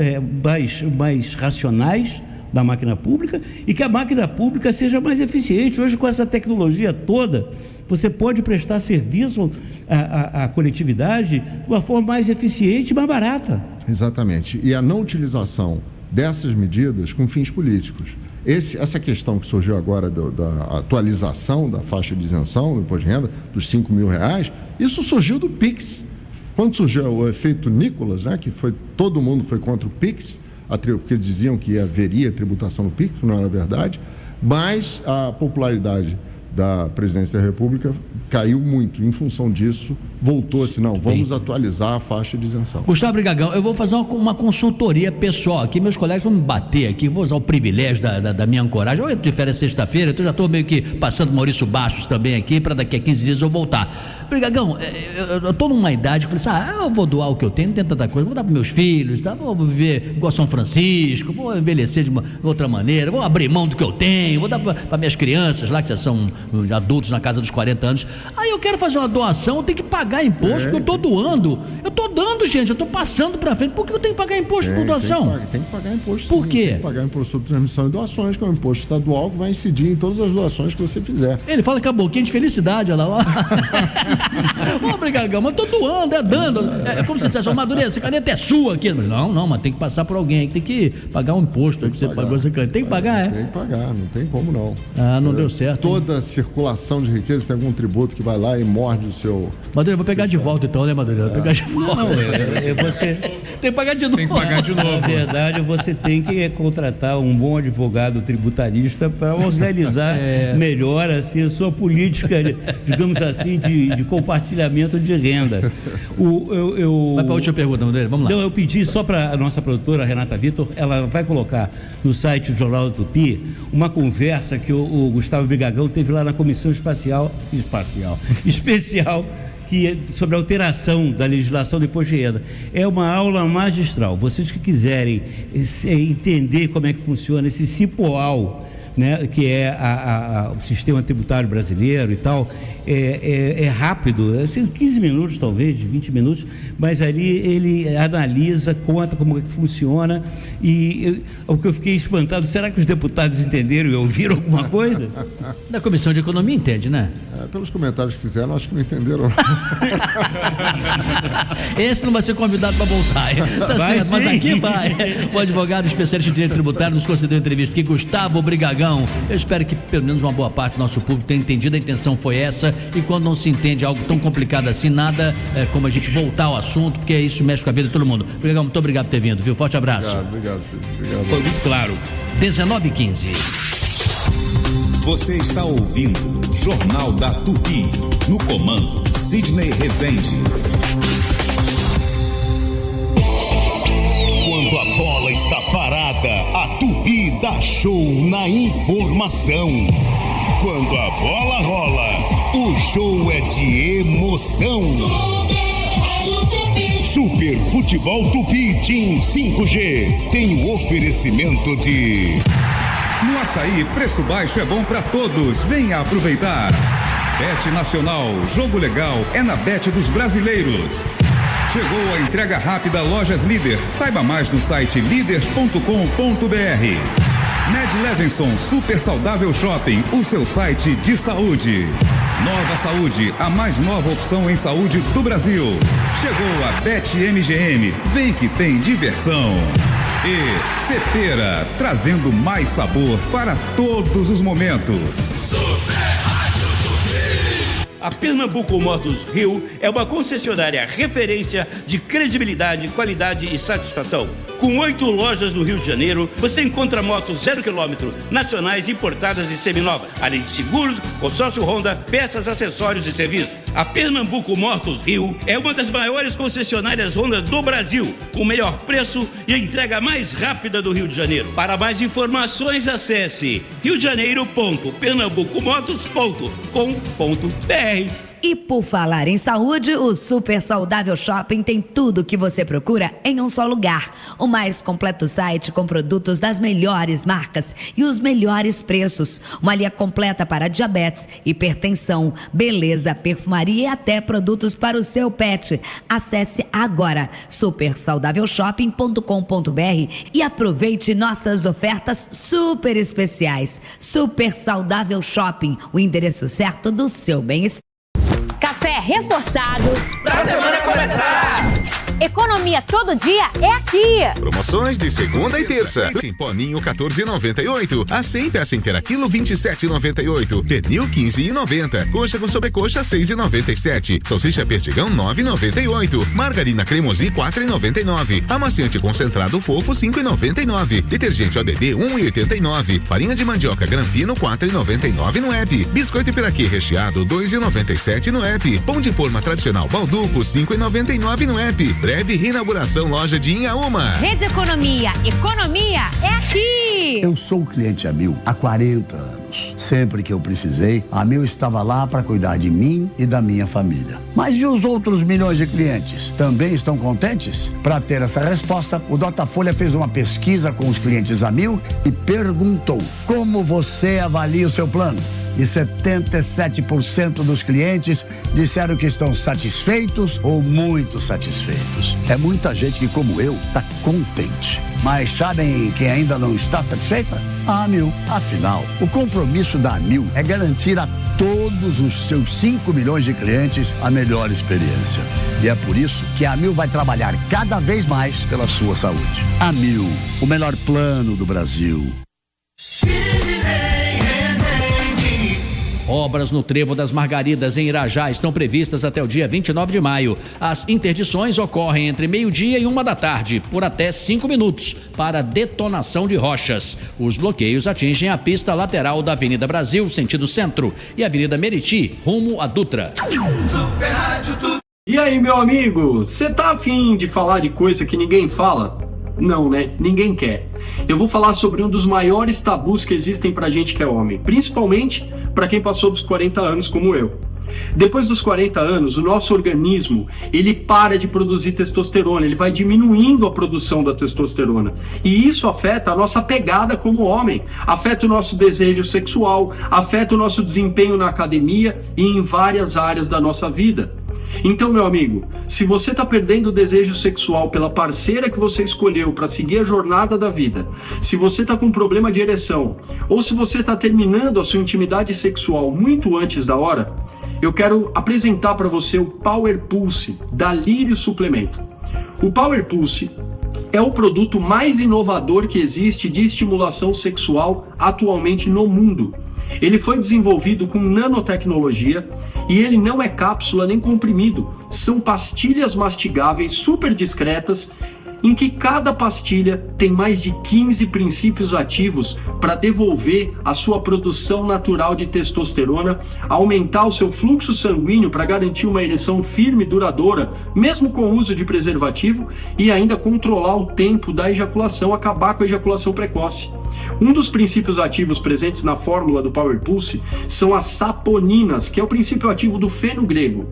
mais racionais da máquina pública e que a máquina pública seja mais eficiente. Hoje, com essa tecnologia toda, você pode prestar serviço à coletividade de uma forma mais eficiente e mais barata. Exatamente. E a não utilização dessas medidas com fins políticos. Essa questão que surgiu agora da atualização da faixa de isenção do imposto de renda, dos R$5.000, isso surgiu do PIX. Quando surgiu o efeito Nicolas, né, que todo mundo foi contra o PIX, porque diziam que haveria tributação no PIX, que não era verdade, mas a popularidade da presidência da República caiu muito. Em função disso, voltou-se, vamos atualizar a faixa de isenção. Gustavo Brigagão, eu vou fazer uma consultoria pessoal aqui, meus colegas vão me bater aqui, vou usar o privilégio da minha ancoragem. Eu entro de férias sexta-feira, então já estou meio que passando Maurício Bastos também aqui, para daqui a 15 dias eu voltar. Brigagão, eu estou numa idade que eu falei assim, eu vou doar o que eu tenho, não tem tanta coisa, vou dar para meus filhos, tá? Vou viver igual São Francisco, vou envelhecer de uma outra maneira, vou abrir mão do que eu tenho, vou dar para minhas crianças lá, que já são adultos na casa dos 40 anos. Aí eu quero fazer uma doação, eu tenho que pagar imposto, que eu estou doando. Eu estou dando, gente, eu estou passando para frente. Por que eu tenho que pagar imposto por doação? Tem que pagar imposto. Por quê? Tem que pagar imposto sobre transmissão e doações, que é um imposto estadual que vai incidir em todas as doações que você fizer. Ele fala que é a boquinha de felicidade, olha lá. Ô, Brigagão, mas eu estou doando, dando. É como se você dissesse, Madureira, essa caneta é sua aqui. Não, mas tem que passar por alguém, tem que pagar um imposto. Tem que pagar essa caneta. Tem que pagar, Tem que pagar, não tem como não. Não deu certo. Toda circulação de riqueza tem algum tributo que vai lá e morde o seu... Madureira, vou pegar de volta então, né, Madureira? Vou pegar de volta. Você tem que pagar de novo. Tem que pagar de novo. Na verdade, você tem que contratar um bom advogado tributarista para organizar melhor assim, a sua política, digamos assim, de compartilhamento de renda. Vai para a última pergunta, Madureira, vamos lá. Não, eu pedi só para a nossa produtora, Renata Vitor, ela vai colocar no site do Jornal da Tupi uma conversa que o Gustavo Brigagão teve lá na Comissão Especial sobre a alteração da legislação do imposto de renda. É uma aula magistral. Vocês que quiserem entender como é que funciona esse cipoal, né, que é o sistema tributário brasileiro e tal, é rápido, assim, 15 minutos talvez, 20 minutos, mas ali ele analisa, conta como é que funciona e o que eu fiquei espantado, será que os deputados entenderam e ouviram alguma coisa? Da Comissão de Economia entende, né? Pelos comentários que fizeram, acho que não entenderam. Esse não vai ser convidado para voltar, tá certo, mas aqui vai. O advogado especialista em direito tributário nos concedeu entrevista aqui, Gustavo Brigagão. Eu espero que pelo menos uma boa parte do nosso público tenha entendido, a intenção foi essa, e quando não se entende algo tão complicado assim, nada como a gente voltar ao assunto, porque isso mexe com a vida de todo mundo. Brigagão, muito obrigado por ter vindo, viu? Forte abraço. Obrigado. Foi muito claro. 19h15. Você está ouvindo Jornal da Tupi. No comando, Sidney Rezende. Quando a bola está parada, a Tupi dá show na informação. Quando a bola rola, o show é de emoção. Super Futebol Tupi Team 5G tem o oferecimento de... No açaí, preço baixo é bom pra todos. Venha aproveitar. Bet Nacional, jogo legal é na Bet dos brasileiros. Chegou a entrega rápida Lojas Líder. Saiba mais no site líder.com.br. Med Levinson Super Saudável Shopping, o seu site de saúde. Nova Saúde, a mais nova opção em saúde do Brasil. Chegou a Bet MGM, vem que tem diversão. E Cepera, trazendo mais sabor para todos os momentos. A Pernambuco Motos Rio é uma concessionária referência de credibilidade, qualidade e satisfação. Com 8 lojas no Rio de Janeiro, você encontra motos 0 km, nacionais, importadas e seminovas, além de seguros, consórcio Honda, peças, acessórios e serviços. A Pernambuco Motos Rio é uma das maiores concessionárias Honda do Brasil, com o melhor preço e a entrega mais rápida do Rio de Janeiro. Para mais informações, acesse riojaneiro.pernambucomotos.com.br. E por falar em saúde, o Super Saudável Shopping tem tudo o que você procura em um só lugar. O mais completo site com produtos das melhores marcas e os melhores preços. Uma linha completa para diabetes, hipertensão, beleza, perfumaria e até produtos para o seu pet. Acesse agora supersaudávelShopping.com.br e aproveite nossas ofertas super especiais. Super Saudável Shopping, o endereço certo do seu bem-estar. Café reforçado pra semana começar! Economia todo dia é aqui! Promoções de segunda e terça. Em Poninho 14,98. A 100 peça inteira quilo 27,98. Pernil 15,90. Coxa com sobrecoxa 6,97. Salsicha perdigão 9,98. Margarina cremosi 4,99. Amaciante concentrado fofo 5,99. Detergente ODD 1,89. Farinha de mandioca Granfino 4,99 no app. Biscoito piraquê recheado 2,97 no app. Pão de forma tradicional Balduco 5,99 no app. Breve reinauguração loja de Inhaúma. Rede Economia. Economia é aqui. Eu sou cliente Amil há 40 anos. Sempre que eu precisei, a Amil estava lá para cuidar de mim e da minha família. Mas e os outros milhões de clientes? Também estão contentes? Para ter essa resposta, o Datafolha fez uma pesquisa com os clientes Amil e perguntou: como você avalia o seu plano? E 77% dos clientes disseram que estão satisfeitos ou muito satisfeitos. É muita gente que, como eu, está contente. Mas sabem quem ainda não está satisfeita? A Amil. Afinal, o compromisso da Amil é garantir a todos os seus 5 milhões de clientes a melhor experiência. E é por isso que a Amil vai trabalhar cada vez mais pela sua saúde. Amil, o melhor plano do Brasil. Obras no Trevo das Margaridas, em Irajá, estão previstas até o dia 29 de maio. As interdições ocorrem entre meio-dia e 1 da tarde, por até 5 minutos, para detonação de rochas. Os bloqueios atingem a pista lateral da Avenida Brasil, sentido centro, e a Avenida Meriti, rumo a Dutra. E aí, meu amigo, você tá afim de falar de coisa que ninguém fala? Não, né? Ninguém quer. Eu vou falar sobre um dos maiores tabus que existem pra gente que é homem, principalmente pra quem passou dos 40 anos como eu. Depois dos 40 anos, o nosso organismo, ele para de produzir testosterona, ele vai diminuindo a produção da testosterona. E isso afeta a nossa pegada como homem, afeta o nosso desejo sexual, afeta o nosso desempenho na academia e em várias áreas da nossa vida. Então, meu amigo, se você está perdendo o desejo sexual pela parceira que você escolheu para seguir a jornada da vida, se você está com problema de ereção, ou se você está terminando a sua intimidade sexual muito antes da hora, eu quero apresentar para você o Power Pulse da Lírio Suplemento. O Power Pulse é o produto mais inovador que existe de estimulação sexual atualmente no mundo. Ele foi desenvolvido com nanotecnologia e ele não é cápsula nem comprimido. São pastilhas mastigáveis super discretas em que cada pastilha tem mais de 15 princípios ativos para devolver a sua produção natural de testosterona, aumentar o seu fluxo sanguíneo para garantir uma ereção firme e duradoura, mesmo com o uso de preservativo, e ainda controlar o tempo da ejaculação, acabar com a ejaculação precoce. Um dos princípios ativos presentes na fórmula do Power Pulse são as saponinas, que é o princípio ativo do feno grego.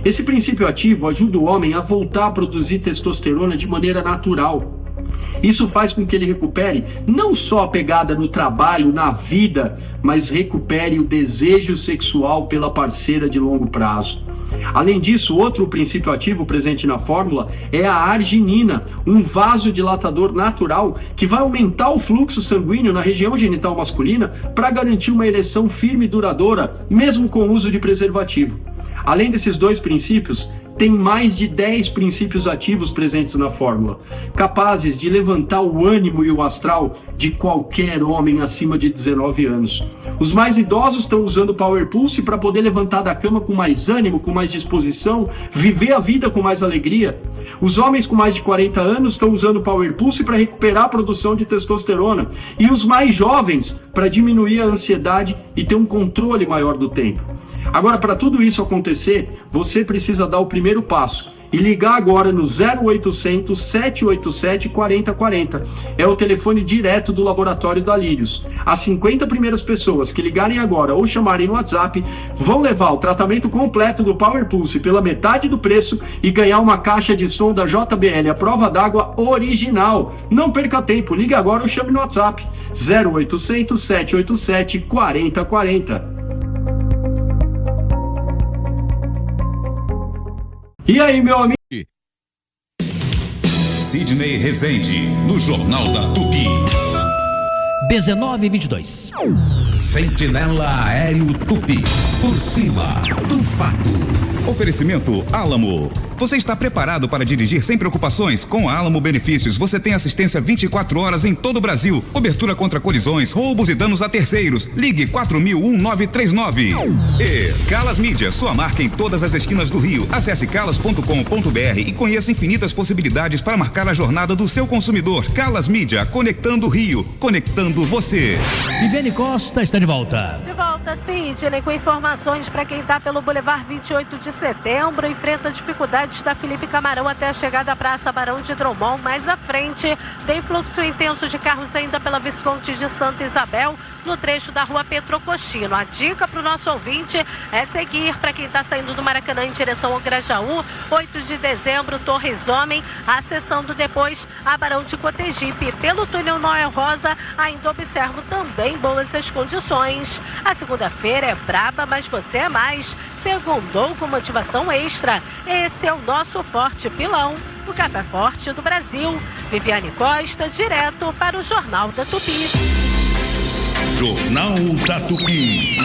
Esse princípio ativo ajuda o homem a voltar a produzir testosterona de maneira natural. Isso faz com que ele recupere não só a pegada no trabalho, na vida, mas recupere o desejo sexual pela parceira de longo prazo. Além disso, outro princípio ativo presente na fórmula é a arginina, um vasodilatador natural que vai aumentar o fluxo sanguíneo na região genital masculina para garantir uma ereção firme e duradoura, mesmo com o uso de preservativo. Além desses dois princípios, tem mais de 10 princípios ativos presentes na fórmula, capazes de levantar o ânimo e o astral de qualquer homem acima de 19 anos. Os mais idosos estão usando o Power Pulse para poder levantar da cama com mais ânimo, com mais disposição, viver a vida com mais alegria. Os homens com mais de 40 anos estão usando o Power Pulse para recuperar a produção de testosterona. E os mais jovens para diminuir a ansiedade e ter um controle maior do tempo. Agora, para tudo isso acontecer, você precisa dar o primeiro passo e ligar agora no 0800 787 4040. É o telefone direto do Laboratório da Lírios. As 50 primeiras pessoas que ligarem agora ou chamarem no WhatsApp vão levar o tratamento completo do Power Pulse pela metade do preço e ganhar uma caixa de som da JBL, a prova d'água original. Não perca tempo, ligue agora ou chame no WhatsApp 0800 787 4040. E aí, meu amigo? Sidney Rezende, no Jornal da Tupi. 19:22. Sentinela Aéreo Tupi. Por cima do fato. Oferecimento Álamo. Você está preparado para dirigir sem preocupações? Com a Álamo Benefícios, você tem assistência 24 horas em todo o Brasil. Cobertura contra colisões, roubos e danos a terceiros. Ligue 4000-1939. E Calas Mídia, sua marca em todas as esquinas do Rio. Acesse calas.com.br e conheça infinitas possibilidades para marcar a jornada do seu consumidor. Calas Mídia, conectando o Rio, conectando você. Viviane Costa está de volta. De volta, Sidney, com informações para quem está pelo Boulevard 28 de Setembro, enfrenta dificuldades da Felipe Camarão até a chegada à Praça Barão de Drummond. Mais à frente, tem fluxo intenso de carros ainda pela Visconde de Santa Isabel, no trecho da Rua Petrocochino. A dica para o nosso ouvinte é seguir para quem está saindo do Maracanã em direção ao Grajaú, 8 de dezembro, Torres Homem, acessando depois a Barão de Cotegipe. Pelo túnel Noel Rosa, ainda observo também boas as condições. A segunda-feira é braba, mas você é mais. Segundou com motivação extra. Esse é o nosso Forte Pilão, o Café Forte do Brasil. Viviane Costa, direto para o Jornal da Tupi. Jornal da Tupi.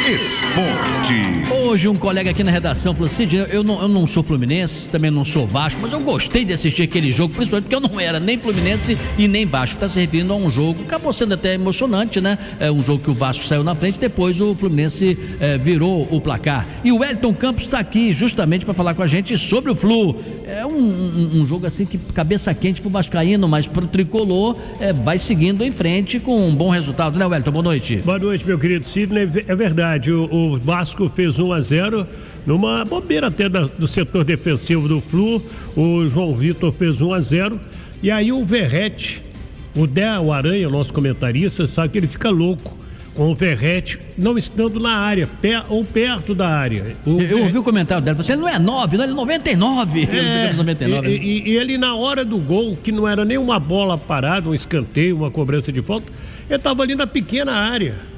Esporte. Hoje um colega aqui na redação falou assim: eu não sou Fluminense, também não sou Vasco, mas eu gostei de assistir aquele jogo, principalmente porque eu não era nem Fluminense e nem Vasco. Está se referindo a um jogo, acabou sendo até emocionante, né? É um jogo que o Vasco saiu na frente, depois o Fluminense virou o placar. E o Wellington Campos está aqui justamente para falar com a gente sobre o Flu. É um jogo assim que cabeça quente pro vascaíno, mas pro tricolor vai seguindo em frente com um bom resultado, né, Wellington? Boa noite. Boa noite, meu querido Sidney. É verdade. O Vasco fez 1-0 numa bobeira até do setor defensivo do Flu. O João Vitor fez 1-0 e aí o Verrete, o Aranha, o nosso comentarista, sabe que ele fica louco com o Verrete não estando na área, ou perto da área. Eu ouvi o comentário dela, você não é 9, não, ele é 99. E ele na hora do gol, que não era nem uma bola parada, um escanteio, uma cobrança de falta, ele estava ali na pequena área.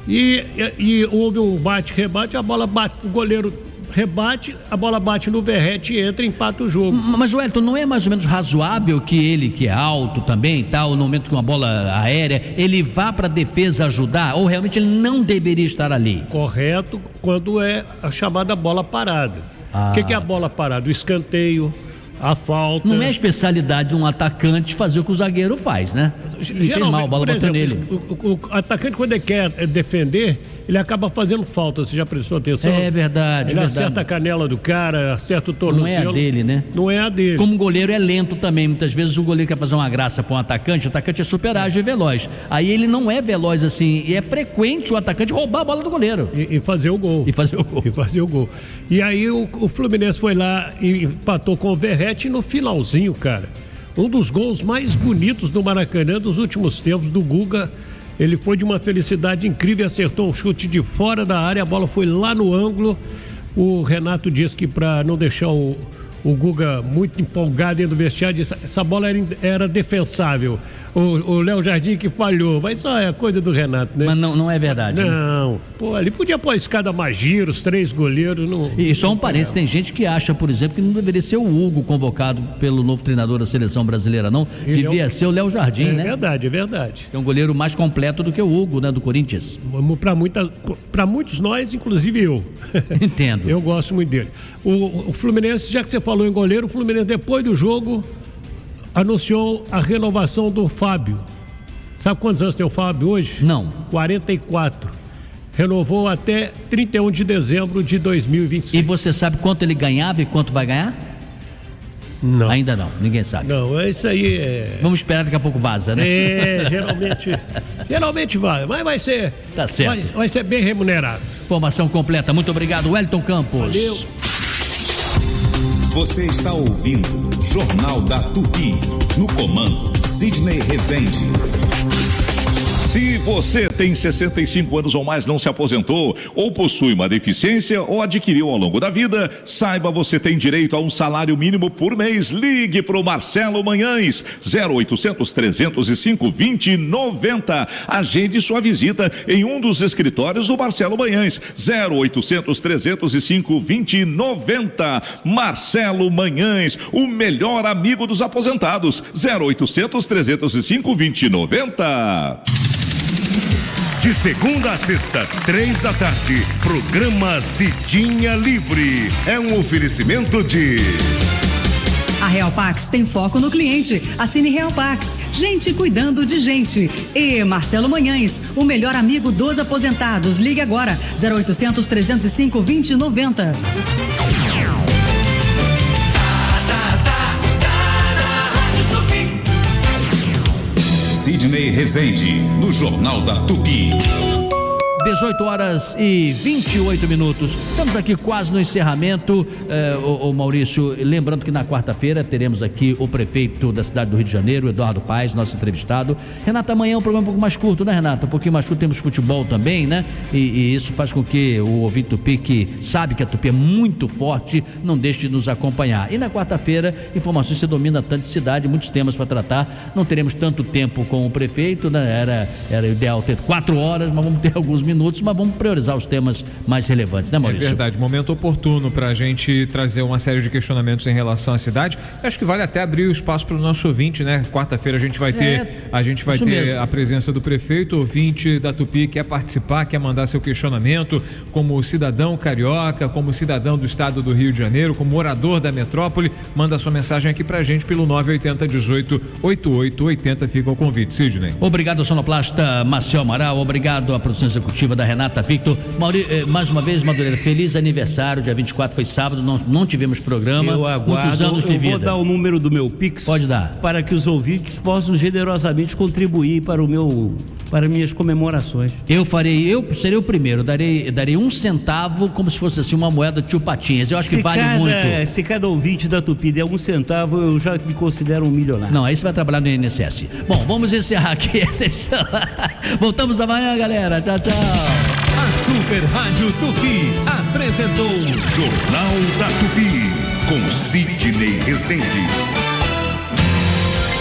E houve um bate-rebate, a bola bate, o goleiro rebate, a bola bate no Verrete e entra e empata o jogo. Mas, Wellington, não é mais ou menos razoável que ele, que é alto também, tal, no momento que uma bola aérea, ele vá para a defesa ajudar, ou realmente ele não deveria estar ali? Correto, quando é a chamada bola parada. O que é a bola parada? O escanteio, a falta. Não é a especialidade de um atacante fazer o que o zagueiro faz, né? E fez mal, a bola bateu nele. O atacante, quando ele quer defender, ele acaba fazendo falta. Você já prestou atenção? É verdade. Ele acerta a canela do cara, acerta o tornozelo. Não é a dele, né? Não é a dele. Como goleiro é lento também. Muitas vezes o goleiro quer fazer uma graça para um atacante, o atacante é super ágil e veloz. Aí ele não é veloz assim. E é frequente o atacante roubar a bola do goleiro. E fazer o gol. E aí o Fluminense foi lá e empatou com o Verrete no finalzinho, cara. Um dos gols mais bonitos do Maracanã dos últimos tempos, do Guga. Ele foi de uma felicidade incrível, acertou um chute de fora da área, a bola foi lá no ângulo. O Renato disse que para não deixar o Guga muito empolgado dentro do vestiário, essa bola era defensável. O Léo Jardim que falhou, mas só é coisa do Renato, né? Mas não é verdade. Não. Né? Pô, ele podia pôr a escada Magiro, os 3 goleiros. Não, e só um parênteses, tem gente que acha, por exemplo, que não deveria ser o Hugo convocado pelo novo treinador da seleção brasileira, não. Devia ser o Léo Jardim, né? É verdade. É um goleiro mais completo do que o Hugo, né? Do Corinthians. Para muitos nós, inclusive eu. Entendo. Eu gosto muito dele. O Fluminense, já que você falou em goleiro, o Fluminense depois do jogo anunciou a renovação do Fábio. Sabe quantos anos tem o Fábio hoje? Não. 44. Renovou até 31 de dezembro de 2025. E você sabe quanto ele ganhava e quanto vai ganhar? Não. Ainda não, ninguém sabe. Não, isso aí é... Vamos esperar, daqui a pouco vaza, né? Geralmente vai, mas vai ser... Tá certo. Vai ser bem remunerado. Informação completa, muito obrigado, Wellington Campos. Valeu. Você está ouvindo Jornal da Tupi. No comando, Sidney Rezende. Se você tem 65 anos ou mais, não se aposentou, ou possui uma deficiência, ou adquiriu ao longo da vida, saiba, você tem direito a um salário mínimo por mês. Ligue para o Marcelo Manhães, 0800-305-2090. Agende sua visita em um dos escritórios do Marcelo Manhães, 0800-305-2090. Marcelo Manhães, o melhor amigo dos aposentados, 0800-305-2090. De segunda a sexta, 3 da tarde, programa Cidinha Livre. É um oferecimento de... A Real Pax tem foco no cliente. Assine Real Pax. Gente cuidando de gente. E Marcelo Manhães, o melhor amigo dos aposentados. Ligue agora, 0800-305-2090. Sidney Rezende, no Jornal da Tupi. 18 horas e 28 minutos. Estamos aqui quase no encerramento. O Maurício, lembrando que na quarta-feira teremos aqui o prefeito da cidade do Rio de Janeiro, Eduardo Paes, nosso entrevistado. Renata, amanhã é um programa um pouco mais curto, né, Renata? Um pouquinho mais curto, temos futebol também, né? E isso faz com que o ouvinte Tupi, que sabe que a Tupi é muito forte, não deixe de nos acompanhar. E na quarta-feira, informações, você domina tanta cidade, muitos temas para tratar. Não teremos tanto tempo com o prefeito, né? Era ideal ter 4 horas, mas vamos ter alguns minutos, mas vamos priorizar os temas mais relevantes, né, Maurício? É verdade, momento oportuno para a gente trazer uma série de questionamentos em relação à cidade. Acho que vale até abrir o espaço para o nosso ouvinte, né? Quarta-feira a gente vai ter a presença do prefeito. Ouvinte da Tupi quer participar, quer mandar seu questionamento como cidadão carioca, como cidadão do estado do Rio de Janeiro, como morador da metrópole, manda sua mensagem aqui pra gente pelo 980-18-8880. Fica o convite, Sidney. Obrigado ao sonoplasta Marcel Amaral, obrigado à produção executiva da Renata Victor. Mais uma vez, Madureira, feliz aniversário, dia 24 foi sábado, não tivemos programa. Eu aguardo, muitos anos de vida. Vou dar o número do meu Pix. Pode dar. Para que os ouvintes possam generosamente contribuir para minhas comemorações. Eu serei o primeiro, darei 1 centavo como se fosse assim uma moeda de tio Patinhas. Eu acho que vale muito. Se cada ouvinte da Tupi der 1 centavo, eu já me considero um milionário. Não, aí você vai trabalhar no INSS. Bom, vamos encerrar aqui essa edição. Voltamos amanhã, galera. Tchau, tchau. A Super Rádio Tupi apresentou Jornal da Tupi com Sidney Rezende.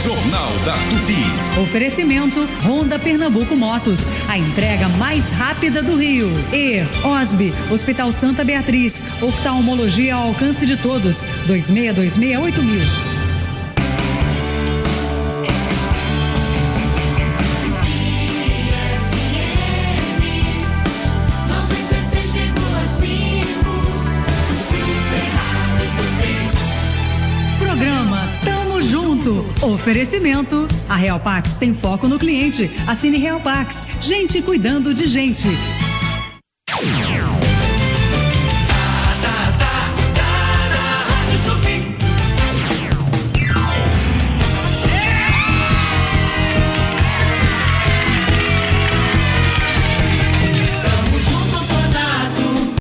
Jornal da Tupi. Oferecimento Honda Pernambuco Motos, a entrega mais rápida do Rio. E OSB, Hospital Santa Beatriz, oftalmologia ao alcance de todos. 26268000. Oferecimento. A Real Pax tem foco no cliente. Assine Real Pax. Gente cuidando de gente.